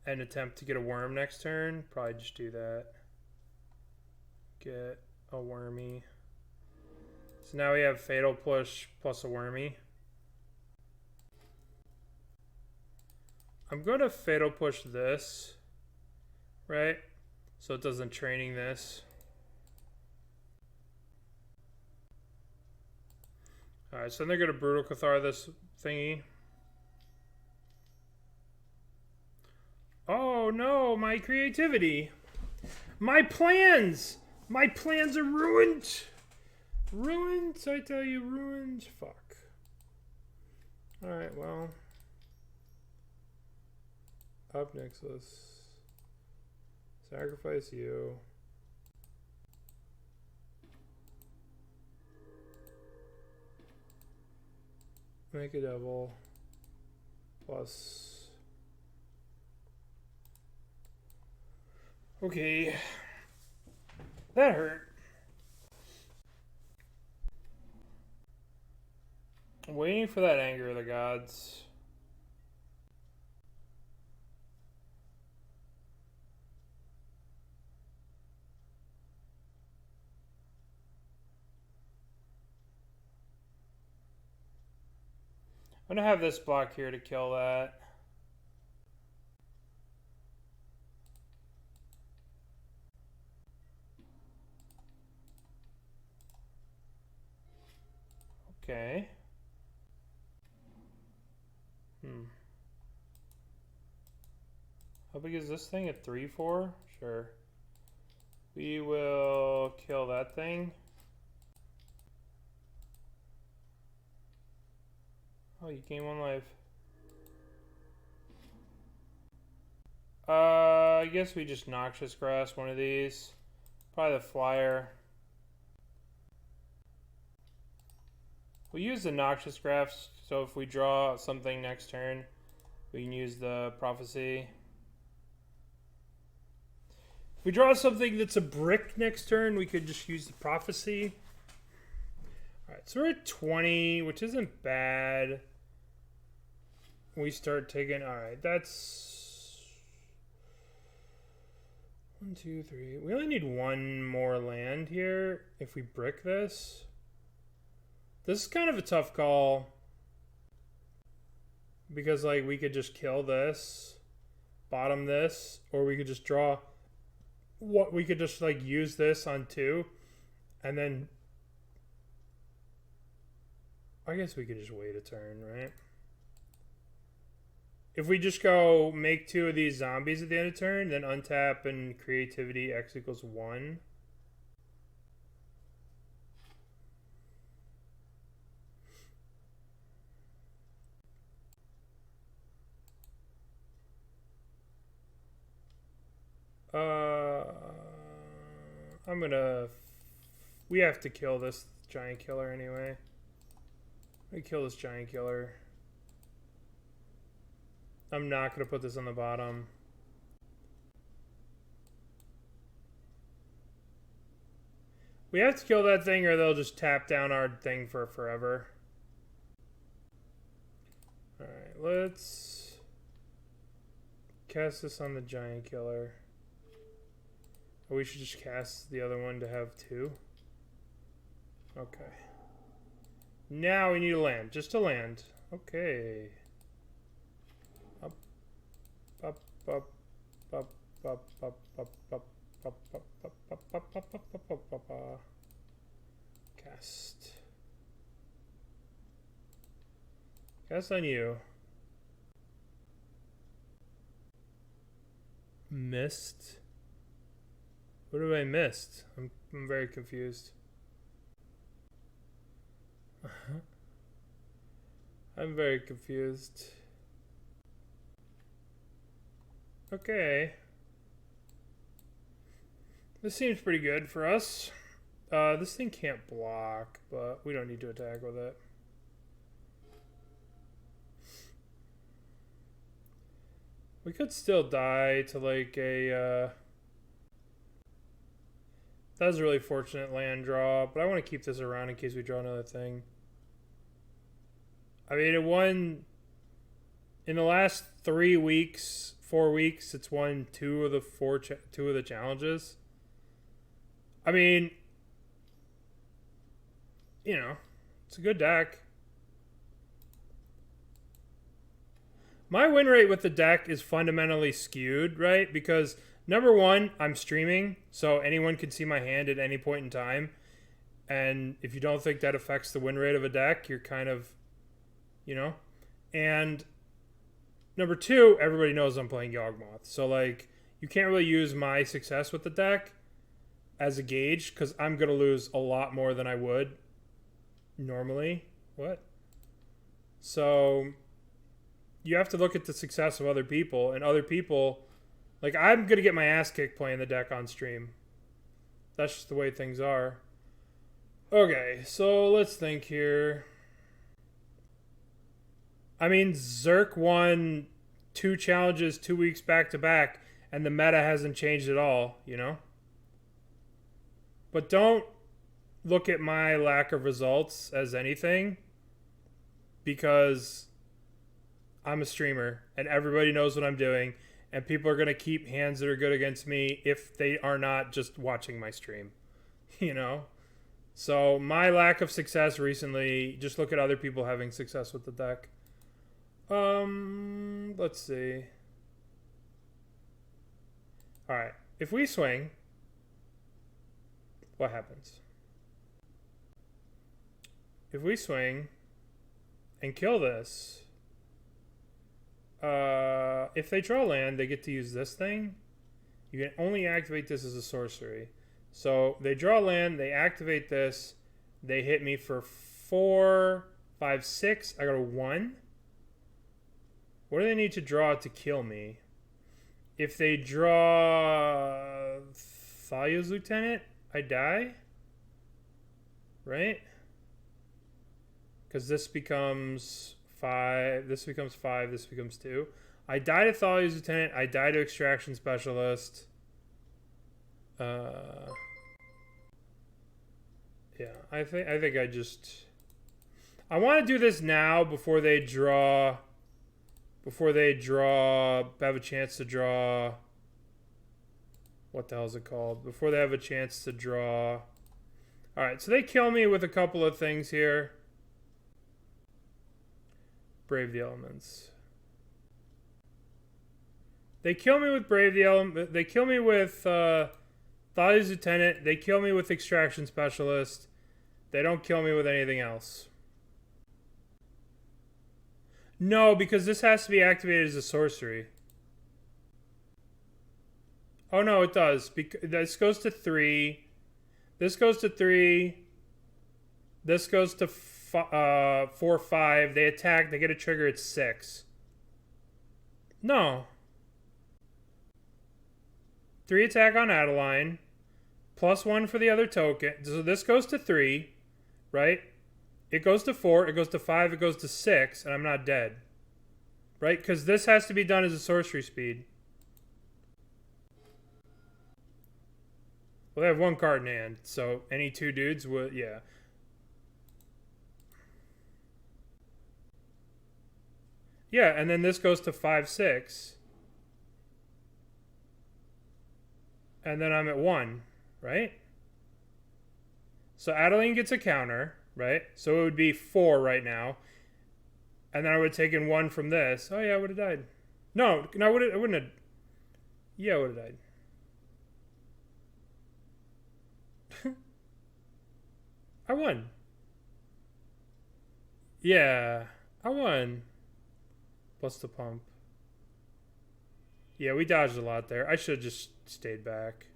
And attempt to get a worm next turn? Probably just do that. Get a wormy. So now we have Fatal Push plus a wormy. I'm going to Fatal Push this. Right? So it doesn't training this. Alright, so they're going to Brutal Cathar this thingy. Oh no, my creativity. My plans! My plans are ruined! Ruined? I tell you, ruined? Fuck. Alright, well. Ob Nixilis. Sacrifice you. Make a devil. Plus... Okay. That hurt. I'm waiting for that Anger of the Gods. I'm gonna have this block here to kill that. Okay. How big is this thing? A 3/4? Sure. We will kill that thing. Oh, you gain 1 life. I guess we just Noxious Grasp one of these. Probably the flyer. We'll use the Noxious Grasp, so if we draw something next turn, we can use the Prophecy. If we draw something that's a brick next turn, we could just use the Prophecy. Alright, so we're at 20, which isn't bad. We start taking... Alright, that's... 1, 2, 3. We only need 1 more land here if we brick this. This is kind of a tough call. Because, like, we could just kill this. Bottom this. Or we could just draw... What we could just, like, use this on 2. And then... I guess we could just wait a turn, right? If we just go make 2 of these zombies at the end of turn, then untap and creativity X equals 1. I'm gonna... We have to kill this giant killer anyway. We kill this giant killer. I'm not gonna put this on the bottom. We have to kill that thing or they'll just tap down our thing for forever. Alright, let's cast this on the giant killer. Or we should just cast the other one to have 2. Okay. Now we need a land. Just a land. Okay. Up, up, up, up, up, up, up, up, up, up, up, up, up, up, up, up, up, up. Cast. Cast on you. Missed. What have I missed? I'm very confused. I'm very confused. Okay. This seems pretty good for us. This thing can't block, but we don't need to attack with it. We could still die to like a... That was a really fortunate land draw, but I want to keep this around in case we draw another thing. I mean, it won... In the last 3 weeks, 4 weeks, it's won 2 of the challenges. I mean, you know, it's a good deck. My win rate with the deck is fundamentally skewed, right? Because, number one, I'm streaming, so anyone can see my hand at any point in time. And if you don't think that affects the win rate of a deck, you're kind of, you know. And number two, everybody knows I'm playing Yawgmoth. So, like, you can't really use my success with the deck as a gauge, because I'm going to lose a lot more than I would normally. What? So you have to look at the success of other people, and other people, like, I'm going to get my ass kicked playing the deck on stream. That's just the way things are. Okay, so let's think here. I mean, Zerk won 2 challenges 2 weeks back to back, and the meta hasn't changed at all, you know? But don't look at my lack of results as anything, because I'm a streamer and everybody knows what I'm doing, and people are going to keep hands that are good against me if they are not just watching my stream, you know? So my lack of success recently, just look at other people having success with the deck. Let's see. All right, if we swing, what happens? If we swing and kill this, if they draw land, they get to use this thing. You can only activate this as a sorcery. So they draw land, they activate this, they hit me for 4, 5, 6. I got a 1. What do they need to draw to kill me? If they draw Thalya's Lieutenant, I die? Right? Because this becomes 5, this becomes 5, this becomes 2. I die to Thalya's Lieutenant, I die to Extraction Specialist. Yeah, I think I just... I want to do this now before they draw... have a chance to draw... What the hell is it called? Before they have a chance to draw... Alright, so they kill me with a couple of things here. Brave the Elements. They kill me with Brave the Element. They kill me with Thalya's Lieutenant. They kill me with Extraction Specialist. They don't kill me with anything else. No, because this has to be activated as a sorcery. Oh, no, it does. This goes to 3. This goes to 3. This goes to 4, 5. They attack. They get a trigger. It's 6. No. 3 attack on Adeline. +1 for the other token. So this goes to 3. Right? It goes to 4. It goes to 5. It goes to 6. And I'm not dead. Right? Because this has to be done as a sorcery speed. Well, they have one card in hand, so any two dudes would, yeah. Yeah, and then this goes to 5/6. And then I'm at 1, right? So Adeline gets a counter, right? So it would be 4 right now. And then I would have taken 1 from this. Oh, yeah, I would have died. No, I wouldn't have. Yeah, I would have died. I won. Yeah, I won. Plus the pump. Yeah, we dodged a lot there. I should have just stayed back.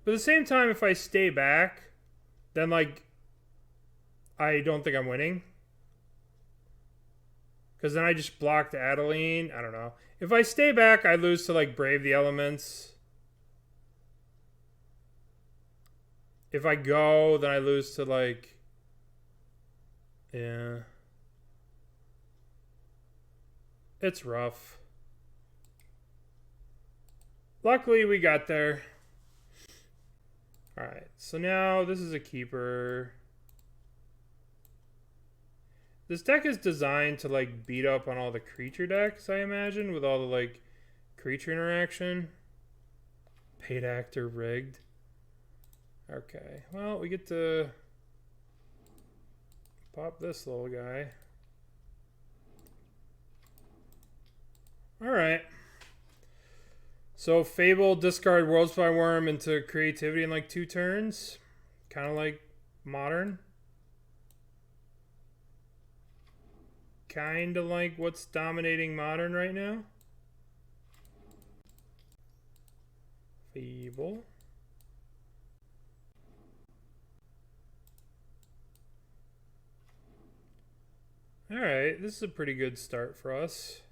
But at the same time, if I stay back, then, like, I don't think I'm winning. Because then I just blocked Adeline. I don't know. If I stay back, I lose to, like, Brave the Elements. If I go, then I lose to, like... Yeah. It's rough. Luckily, we got there. Alright, so now this is a keeper. This deck is designed to, like, beat up on all the creature decks, I imagine, with all the, like, creature interaction. Paid actor rigged. Okay, well, we get to pop this little guy. Alright. So Fable, discard Worldspine Wurm into Creativity in like 2 turns. Kind of like Modern. Kind of like what's dominating Modern right now. Fable. Alright, this is a pretty good start for us.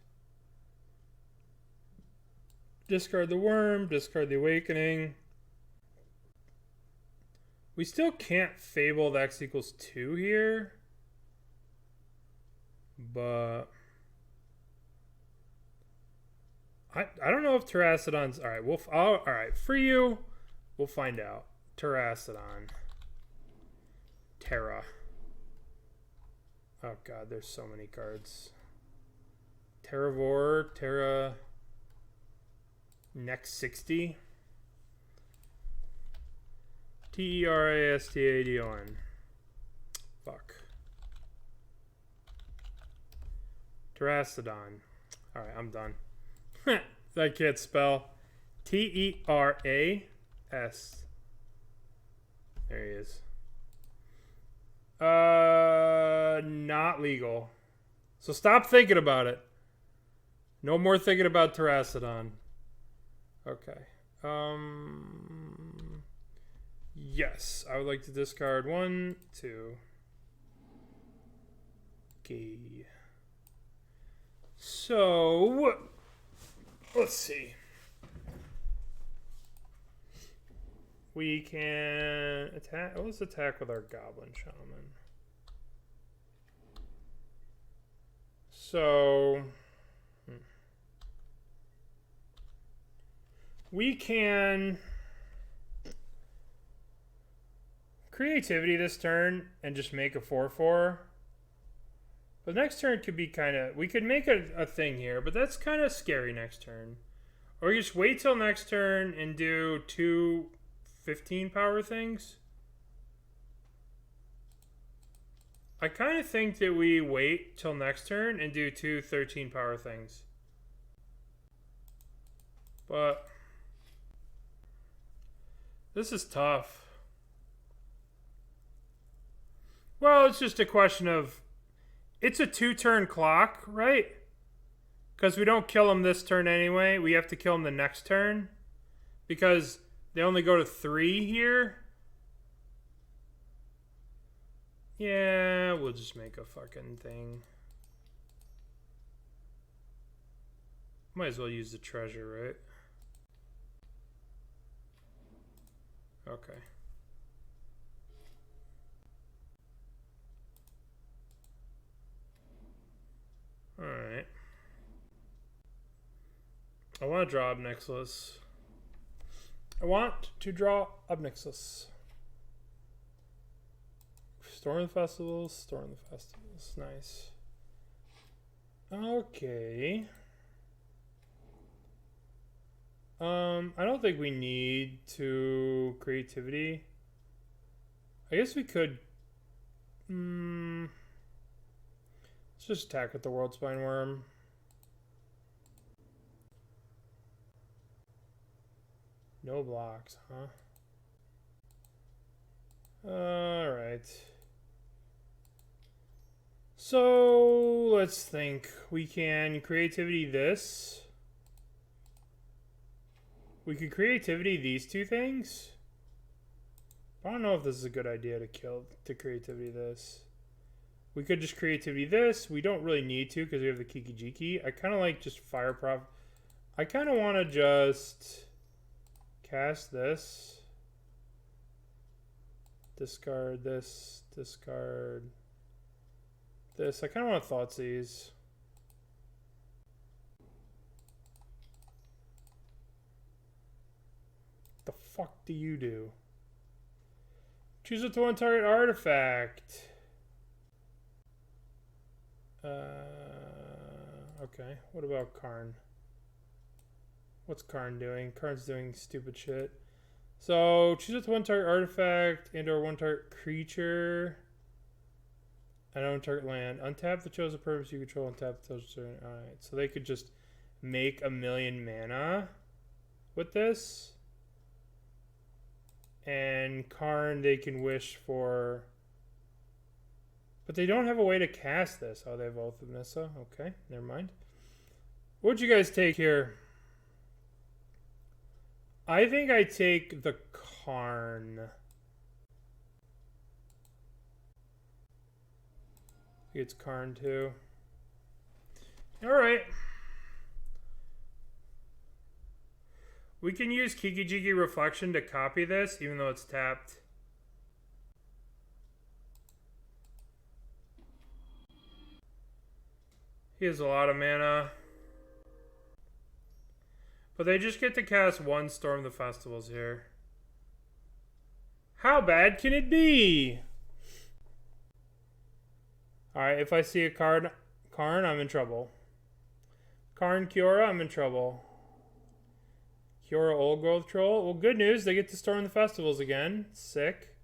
Discard the Worm, discard the Awakening. We still can't Fable the X equals 2 here. But I don't know if Terracodon's... Alright, alright, for you, we'll find out. Terracodon. Terra. Oh god, there's so many cards. Terravore, Terra... Next 60. Terrastadon. Fuck. Terracodon. Alright, I'm done. I can't spell. T-E-R-A-S. There he is. Not legal. So stop thinking about it. No more thinking about Terracodon. Okay. Yes, I would like to discard 1, 2. Okay. So, let's see. We can attack. Let's attack with our Goblin Shaman. So... we can Creativity this turn and just make a 4/4. But next turn could be kind of... we could make a thing here, but that's kind of scary next turn. Or you just wait till next turn and do 2 15 power things. I kind of think that we wait till next turn and do 2 13 power things. But... this is tough. Well, it's just a question of... it's a 2-turn clock, right? Because we don't kill him this turn anyway. We have to kill him the next turn. Because they only go to 3 here. Yeah, we'll just make a fucking thing. Might as well use the treasure, right? Okay. Alright. I want to draw Ob Nixilis. I want to draw Ob Nixilis. Storm the Festivals, Storm the Festivals. Nice. Okay. I don't think we need to creativity. I guess we could. Let's just attack with the Worldspine Wurm. No blocks, huh? Alright. So, let's think. We can creativity this. We could creativity these two things. I don't know if this is a good idea to creativity this. We could just creativity this. We don't really need to because we have the Kiki Jiki. I kind of like just Fire Prof. I kind of want to just cast this. Discard this. Discard this. I kind of want to Thoughtseize. The fuck do you do? Choose a one target artifact. Okay. What about Karn? What's Karn doing? Karn's doing stupid shit. So choose a one target artifact and/or one target creature. And one target land. Untap the chosen purpose you control. Untap the chosen. Alright. So they could just make 1,000,000 mana with this. And Karn, they can wish for... But they don't have a way to cast this. Oh, they have Oath of Nissa. Okay, never mind. What'd you guys take here? I think I take the Karn. It's Karn too. Alright. We can use Kiki Jiki Reflection to copy this, even though it's tapped. He has a lot of mana. But they just get to cast one Storm the Festivals here. How bad can it be? Alright, if I see a Karn, I'm in trouble. Karn Kiora, I'm in trouble. Kiora Old Growth Troll. Well, good news. They get to Storm the Festivals again. Sick.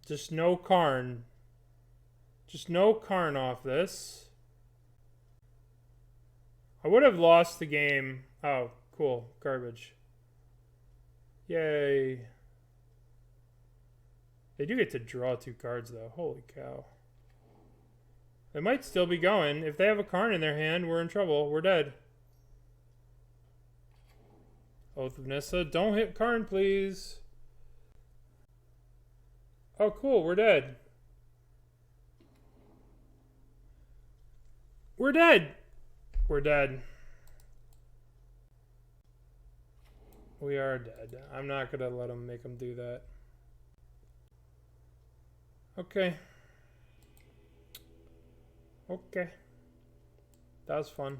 Just no Karn. Just no Karn off this. I would have lost the game. Oh, cool. Garbage. Yay. They do get to draw 2 cards, though. Holy cow. They might still be going. If they have a Karn in their hand, we're in trouble. We're dead. Oath of Nissa. Don't hit Karn, please. Oh, cool. We're dead. We're dead. We're dead. We are dead. I'm not going to let them make them do that. Okay. Okay. That was fun.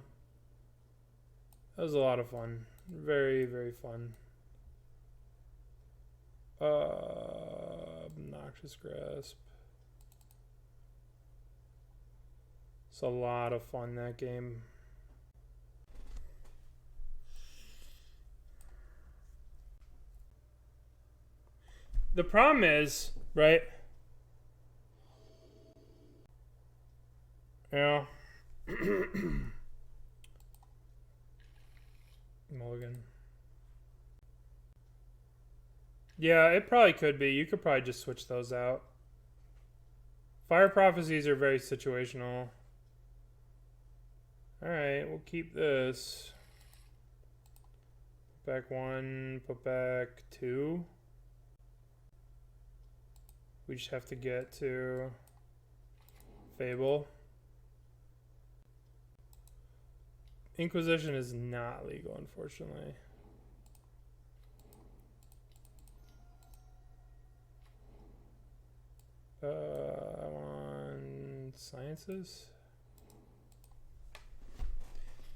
That was a lot of fun. Very, very fun. Noxious Grasp. It's a lot of fun, that game. The problem is, right? Yeah. Mulligan. Yeah, it probably could be. You could probably just switch those out. Fire Prophecies are very situational. Alright, we'll keep this. Put back 1, put back 2. We just have to get to Fable. Inquisition is not legal, unfortunately. I want Sciences.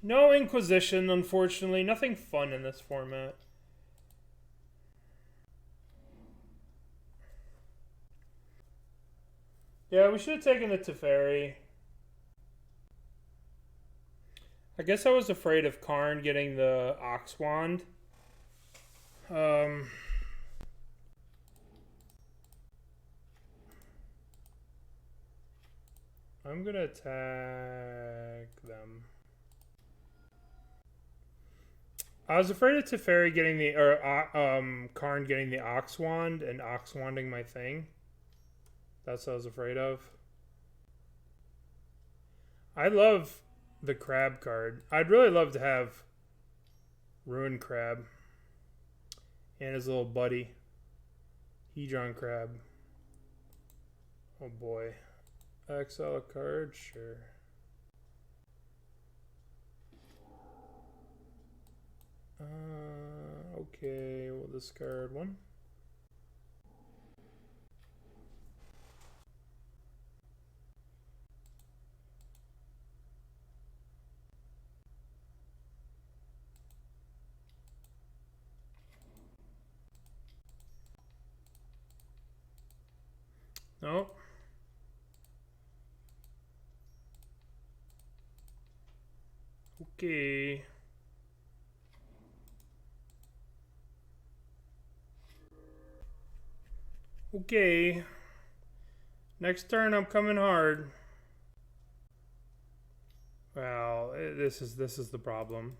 No Inquisition, unfortunately. Nothing fun in this format. Yeah, we should have taken the Teferi. I guess I was afraid of Karn getting the Ox Wand. I'm gonna attack them. I was afraid of Teferi getting the, or Karn getting the Ox Wand and Ox Wanding my thing. That's what I was afraid of. I love the Crab card. I'd really love to have Ruin Crab and his little buddy, Hedron Crab. Oh boy. Exile a card? Sure. Okay, we'll discard one. No. Okay. Okay. Next turn, I'm coming hard. Well, this is the problem.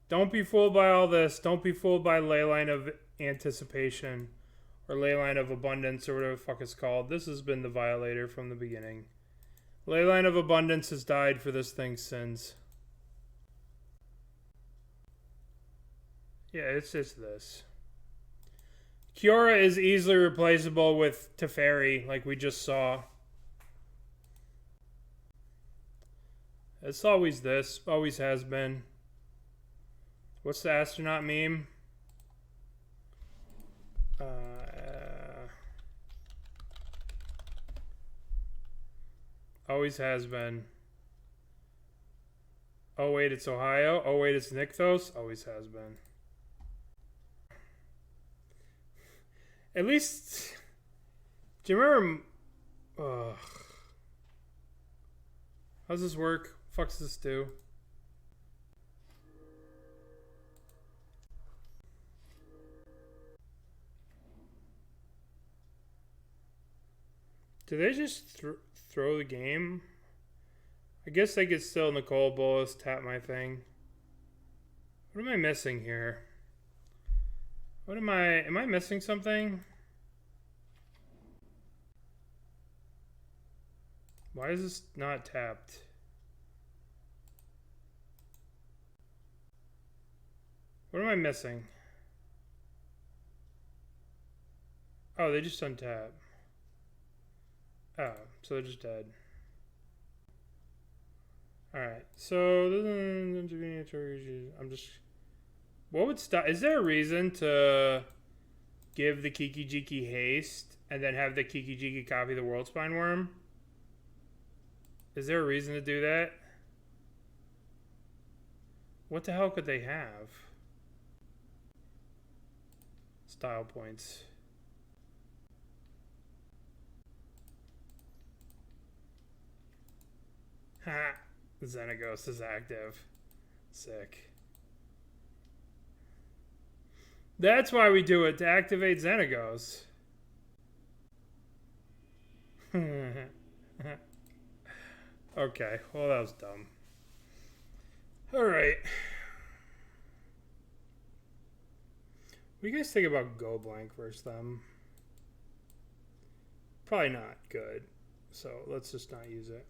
Don't be fooled by all this. Don't be fooled by Leyline of Anticipation or Leyline of Abundance or whatever the fuck it's called. This has been the violator from the beginning. Leyline of Abundance has died for this thing's sins. Yeah, it's just this. Kiora is easily replaceable with Teferi, like we just saw. It's always this. Always has been. What's the astronaut meme? Always has been. Oh wait, it's Ohio. Oh wait, it's Nykthos. Always has been. At least, do you remember? How's this work? Fuck's this do? Do they just throw the game? I guess they could still Nicole Bolas tap my thing. What am I missing here? What am I missing something? Why is this not tapped? What am I missing? Oh, they just untap. Oh, so they're just dead. Alright, so I'm just... What would stop? Is there a reason to give the Kiki Jiki haste and then have the Kiki Jiki copy the Worldspine Wurm? Is there a reason to do that? What the hell could they have? Style points. Ha! Xenagos is active. Sick. That's why we do it, to activate Xenagos. Okay, well that was dumb. Alright. What do you guys think about Go Blank versus them? Probably not good, so let's just not use it.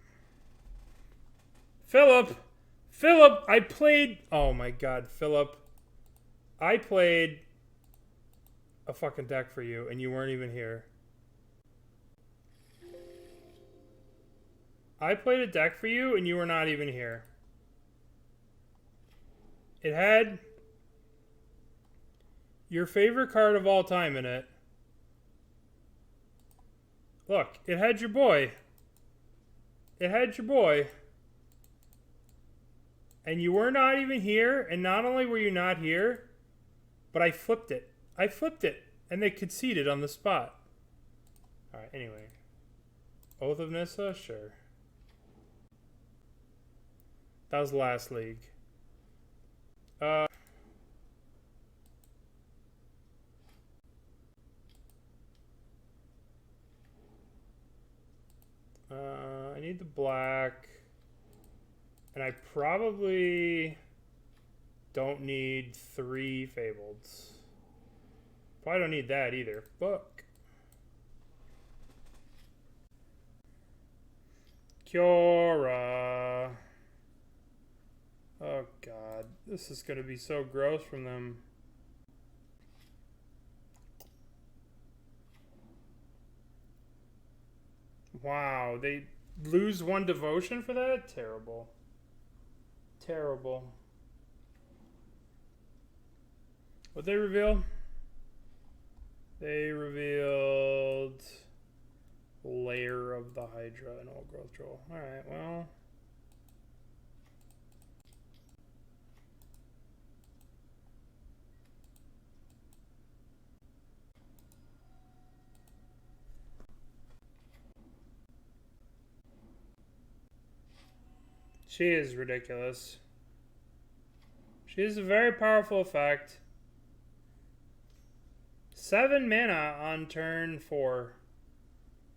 Philip, I played... Oh my god, Philip. I played a fucking deck for you, and you weren't even here. I played a deck for you, and you were not even here. It had your favorite card of all time in it. Look, it had your boy. It had your boy. And you were not even here. And not only were you not here, but I flipped it. I flipped it. And they conceded on the spot. Alright, anyway. Oath of Nissa? Sure. That was last league. I need the black. And I probably don't need 3 Fableds. Probably don't need that either. Book. Kiora. Oh god. This is going to be so gross from them. Wow, they lose 1 devotion for that? Terrible. Terrible. What'd they reveal? They revealed Lair of the Hydra and Old Growth Troll. Alright, well. She is ridiculous. She is a very powerful effect. 7 mana on turn 4.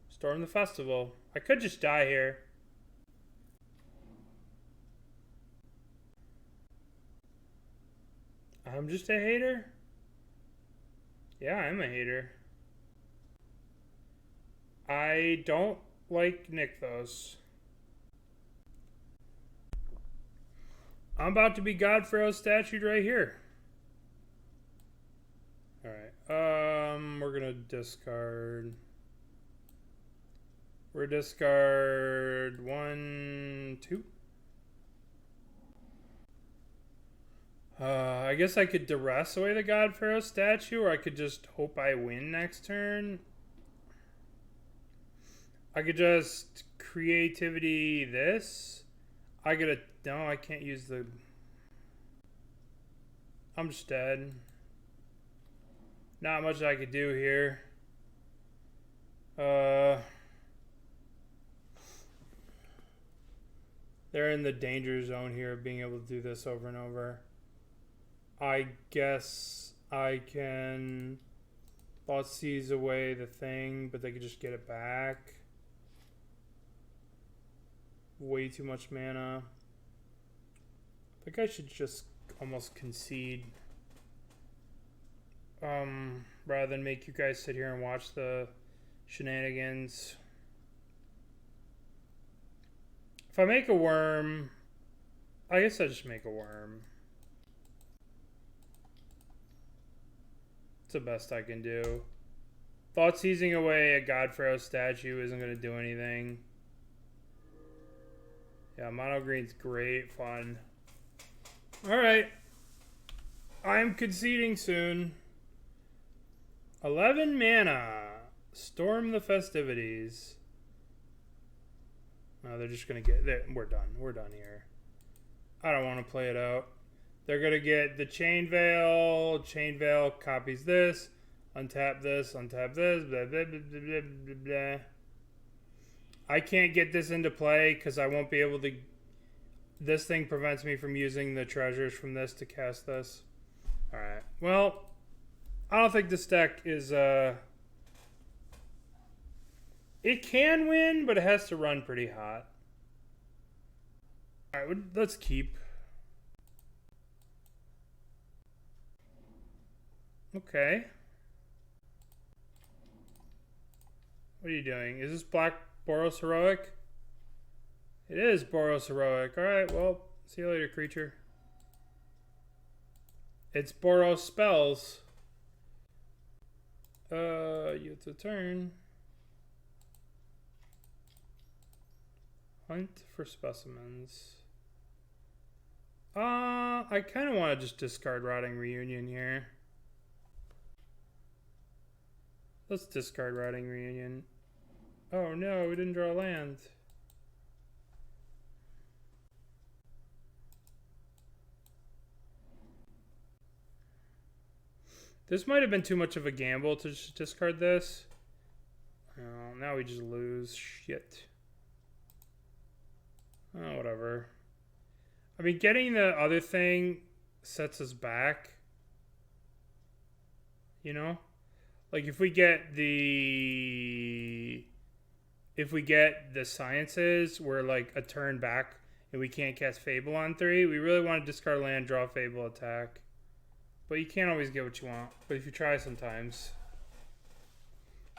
Storm the Festival. I could just die here. I'm just a hater? Yeah, I'm a hater. I don't like Nykthos. I'm about to be Godfrey statued right here. Alright. We're gonna discard. We're discard 1, 2. I guess I could duress away the God Pharaoh statue, or I could just hope I win next turn. I could just creativity this. I gotta. No, I can't use the. I'm just dead. Not much I could do here. They're in the danger zone here of being able to do this over and over. I guess I can Thoughtseize away the thing, but they could just get it back. Way too much mana. I think I should just almost concede. Rather than make you guys sit here and watch the shenanigans. If I make a worm, I guess I just make a worm. It's the best I can do. Thoughtseizing away a Godfrey statue isn't going to do anything. Yeah, mono green's great fun. Alright. I'm conceding soon. 11 mana. Storm the festivities. No, they're just going to get... We're done. We're done here. I don't want to play it out. They're going to get the Chain Veil. Chain Veil copies this. Untap this. Untap this. Blah, blah, blah, blah, blah, blah. I can't get this into play because I won't be able to... This thing prevents me from using the treasures from this to cast this. Alright. Well, I don't think this deck is... It can win, but it has to run pretty hot. Alright, let's keep. Okay. What are you doing? Is this Black Boros Heroic? It is Boros Heroic. Alright, well, see you later, creature. It's Boros Spells. It's a turn. Hunt for specimens. I kind of want to just discard Rotting Reunion here. Let's discard Rotting Reunion. Oh no, we didn't draw land. This might have been too much of a gamble to just discard this. Oh, now we just lose. Shit. Oh, whatever. I mean, getting the other thing sets us back. You know? Like, if we get the sciences, we're like a turn back and we can't cast Fable on 3. We really want to discard land, draw Fable, attack. But you can't always get what you want. But if you try sometimes.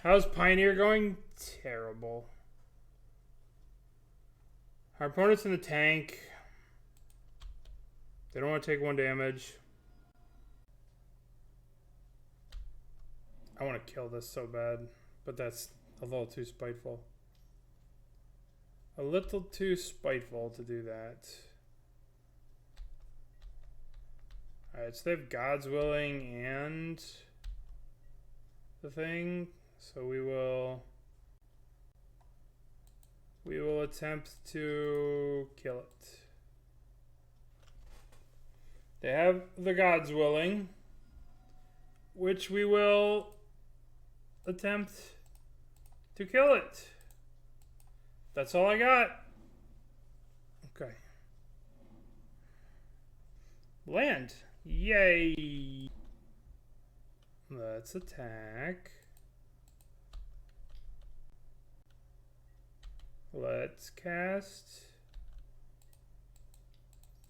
How's Pioneer going? Terrible. Our opponent's in the tank. They don't want to take 1 damage. I want to kill this so bad. But that's a little too spiteful. A little too spiteful to do that. Alright, so they have God's Willing and the thing. So we will attempt to kill it. They have the God's Willing, which we will attempt to kill it. That's all I got. Okay. Land. Yay. Let's attack. Let's cast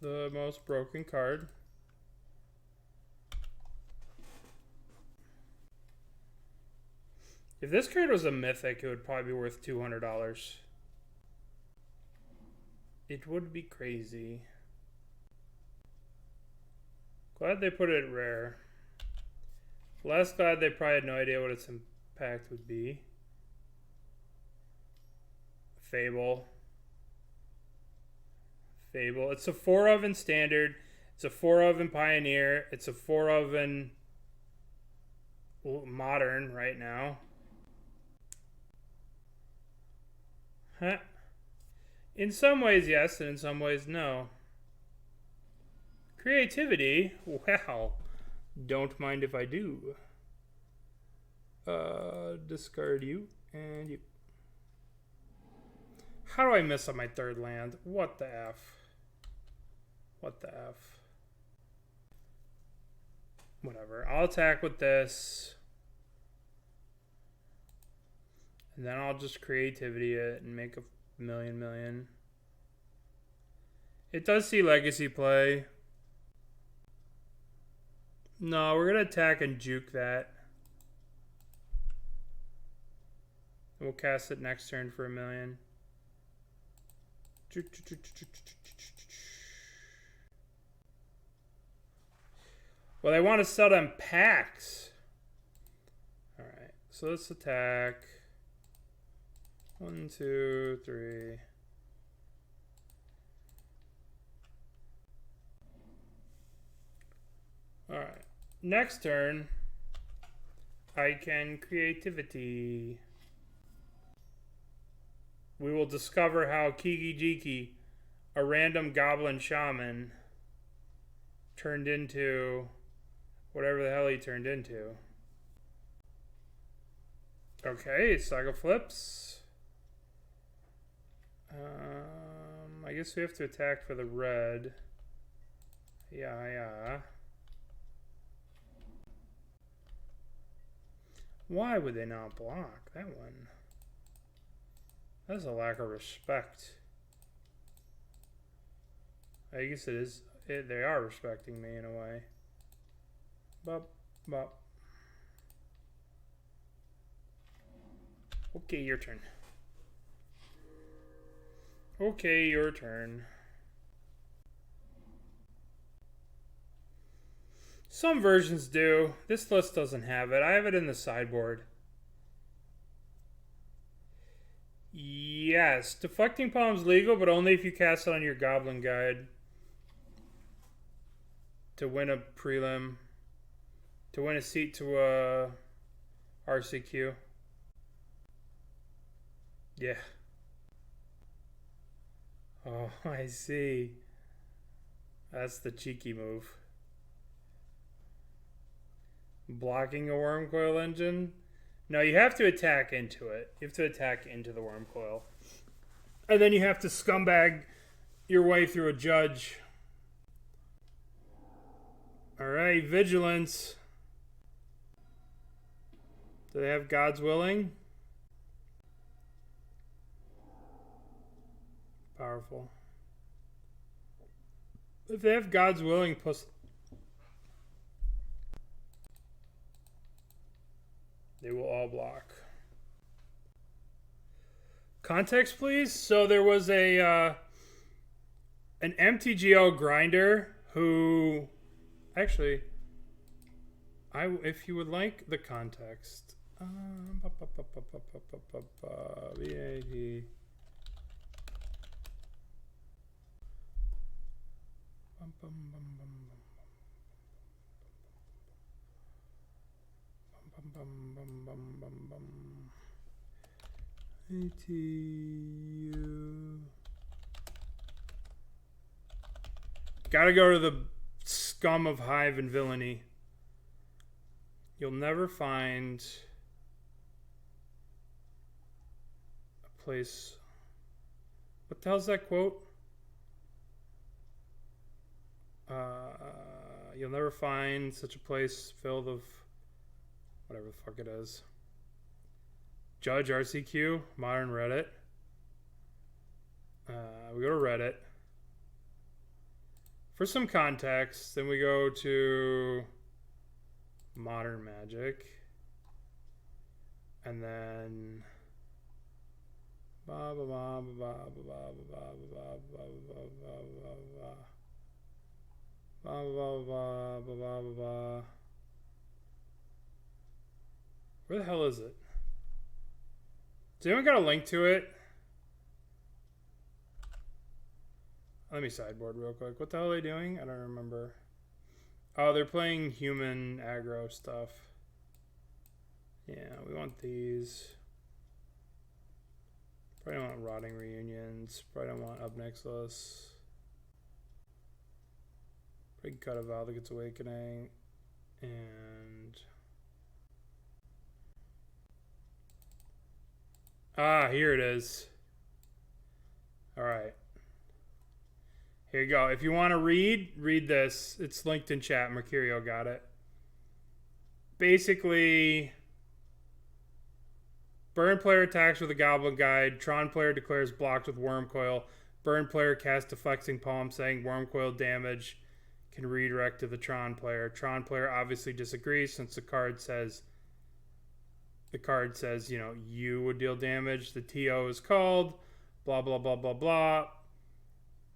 the most broken card. If this card was a mythic, it would probably be worth $200. It would be crazy. Glad they put it rare. Less glad they probably had no idea what its impact would be. Fable. Fable. It's a 4 of in Standard. It's a 4 of in Pioneer. It's a 4 of in Modern right now. Huh. In some ways, yes, and in some ways, no. Creativity? Wow. Don't mind if I do. Discard you and you. How do I miss on my 3rd land? What the F? What the F? Whatever. I'll attack with this. And then I'll just creativity it and make a million. It does see legacy play. No, we're going to attack and juke that. We'll cast it next turn for $1 million. Well, they want to sell them packs. Alright, so let's attack. 1, 2, 3. Alright. Next turn, I can creativity. We will discover how Kiki Jiki, a random goblin shaman, turned into whatever the hell he turned into. Okay, Saga flips. I guess we have to attack for the red. Yeah. Why would they not block that one? That's a lack of respect. I guess it is. They are respecting me in a way. Bop, bop. Okay, your turn. Okay, your turn. Some versions do. This list doesn't have it. I have it in the sideboard. Yes, Deflecting Palm's legal, but only if you cast it on your Goblin Guide. To win a prelim. To win a seat to a RCQ. Yeah. Oh, I see. That's the cheeky move. Blocking a Wurmcoil Engine? No, you have to attack into it. You have to attack into the Wurmcoil. And then you have to scumbag your way through a judge. Alright, Vigilance. Do they have God's Willing? Powerful. If they have God's Willing plus... They will all block. Context, please. So there was an MTGO grinder who... Actually, if you would like the context... VAT... ATU. Gotta go to the scum of Hive and villainy. You'll never find a place. What the hell's that quote? You'll never find such a place filled of whatever the fuck it is. Judge RCQ, modern Reddit. We go to Reddit. For some context, then we go to Modern Magic. And then blah blah blah blah blah blah blah blah blah blah blah blah blah. Where the hell is it? Does anyone got a link to it? Let me sideboard real quick. What the hell are they doing? I don't remember. Oh, they're playing human aggro stuff. Yeah, we want these. Probably don't want Rotting Reunions. Probably don't want Ob Nixilis. Probably cut a Valakut's Awakening. And... Ah, here it is. Alright. Here you go. If you want to read this. It's linked in chat. Mercurio got it. Basically, burn player attacks with a Goblin Guide. Tron player declares blocked with Wurmcoil. Burn player casts Deflecting Palm saying Wurmcoil damage can redirect to the Tron player. Tron player obviously disagrees since the card says, you know, you would deal damage. The TO is called. Blah, blah, blah, blah, blah.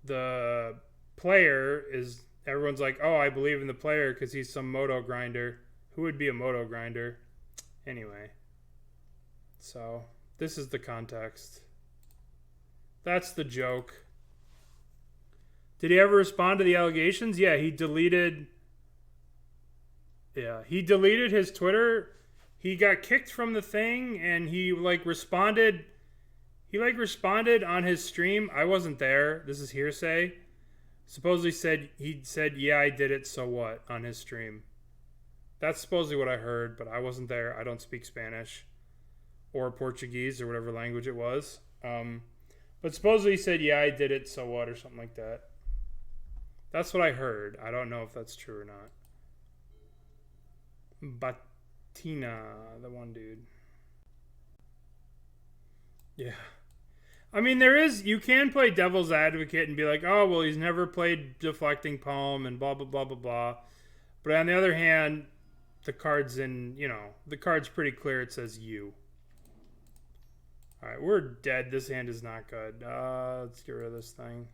The player is, everyone's like, oh, I believe in the player because he's some Moto grinder. Who would be a Moto grinder? Anyway. So, this is the context. That's the joke. Did he ever respond to the allegations? Yeah, he deleted his Twitter. He got kicked from the thing and he responded on his stream. I wasn't there. This is hearsay. Supposedly he said, yeah, I did it, so what, on his stream. That's supposedly what I heard, but I wasn't there. I don't speak Spanish or Portuguese or whatever language it was. But supposedly he said, yeah, I did it, so what, or something like that. That's what I heard. I don't know if that's true or not. Batina, the one dude. Yeah. I mean, you can play devil's advocate and be like, oh, well, he's never played Deflecting Palm and blah, blah, blah, blah, blah. But on the other hand, the card's pretty clear. It says you. All right, we're dead. This hand is not good. Let's get rid of this thing.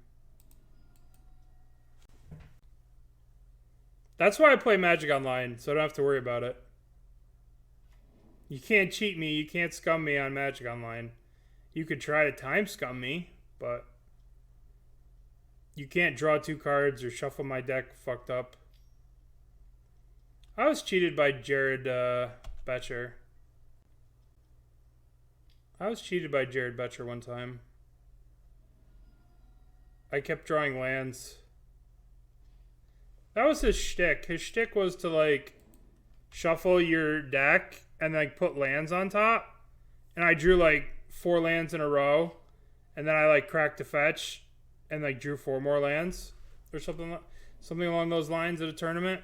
That's why I play Magic Online, so I don't have to worry about it. You can't cheat me. You can't scum me on Magic Online. You could try to time scum me, but you can't draw 2 cards or shuffle my deck fucked up. I was cheated by Jared Betcher. I was cheated by Jared Betcher one time. I kept drawing lands. That was his shtick. His shtick was to shuffle your deck and like put lands on top. And I drew like 4 lands in a row, and then I like cracked a fetch and like drew 4 more lands or something along those lines at a tournament.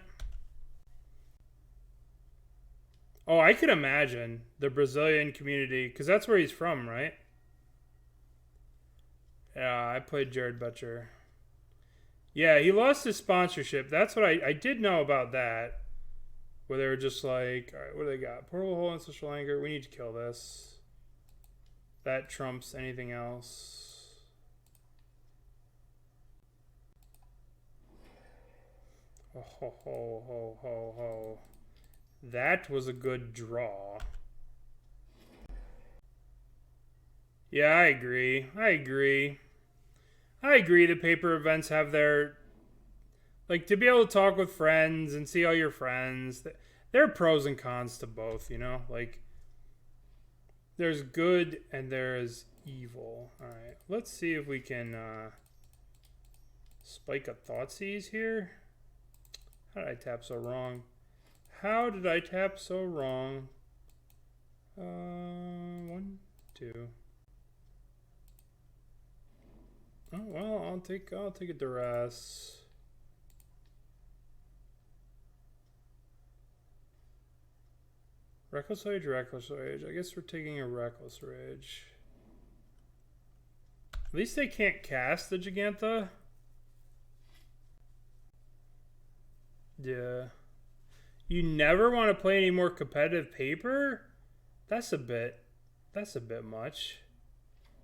Oh, I could imagine the Brazilian community, because that's where he's from, right? Yeah, I played Jared Butcher. Yeah, he lost his sponsorship. That's what I did know about that. Where they were just like, all right, what do they got? Portal Hole and Social Anger. We need to kill this. That trumps anything else. Oh, ho, ho, ho, ho, ho. That was a good draw. Yeah, I agree. I agree that paper events have their... Like, to be able to talk with friends and see all your friends, there are pros and cons to both, you know? Like, there's good and there is evil. All right, let's see if we can spike a Thoughtseize here. How did I tap so wrong? How did I tap so wrong? 1, 2. Oh well, I'll take a duress. Reckless Rage, Reckless Rage. I guess we're taking a Reckless Rage. At least they can't cast the Gigantha. Yeah. You never want to play any more competitive paper? That's a bit much.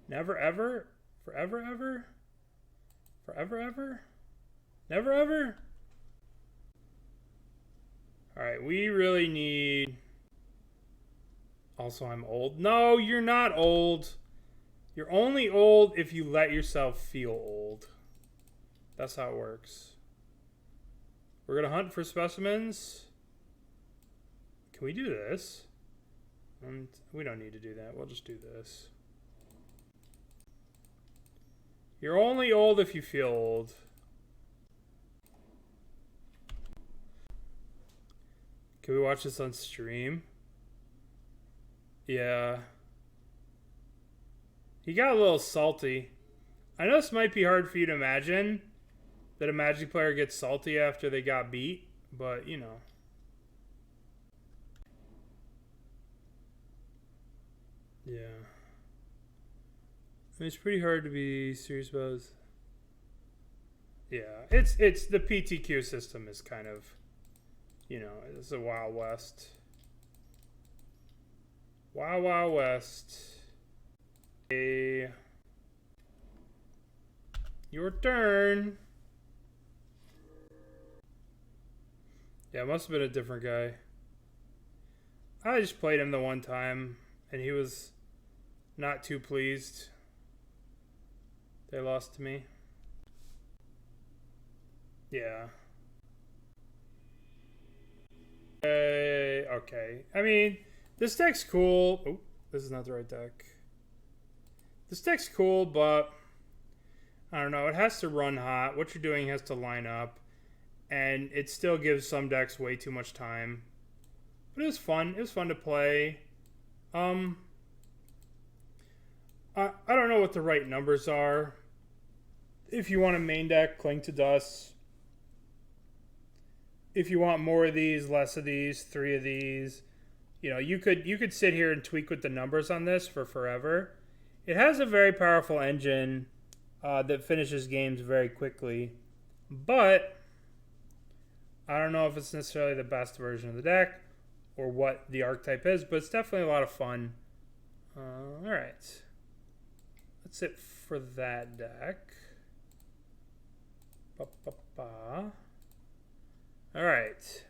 Never ever? Forever ever? Forever ever? Never ever? Alright, we really need... Also, I'm old. No, you're not old. You're only old if you let yourself feel old. That's how it works. We're going to hunt for specimens. Can we do this? We don't need to do that. We'll just do this. You're only old if you feel old. Can we watch this on stream? Yeah. He got a little salty. I know this might be hard for you to imagine that a Magic player gets salty after they got beat, but you know. Yeah. It's pretty hard to be serious about this. Yeah, it's the PTQ system is kind of, you know, it's a Wild West. Wild Wild West. Your turn. Yeah, it must have been a different guy. I just played him the one time, and he was not too pleased. They lost to me. Yeah. Okay. I mean, this deck's cool. Oh, this is not the right deck. This deck's cool, but I don't know. It has to run hot. What you're doing has to line up. And it still gives some decks way too much time. But it was fun. It was fun to play. I don't know what the right numbers are. If you want a main deck, Cling to Dust. If you want more of these, less of these, 3 of these, you know, you could sit here and tweak with the numbers on this for forever. It has a very powerful engine that finishes games very quickly, but I don't know if it's necessarily the best version of the deck or what the archetype is, but it's definitely a lot of fun. All right, that's it for that deck. Ba-ba-ba. All right.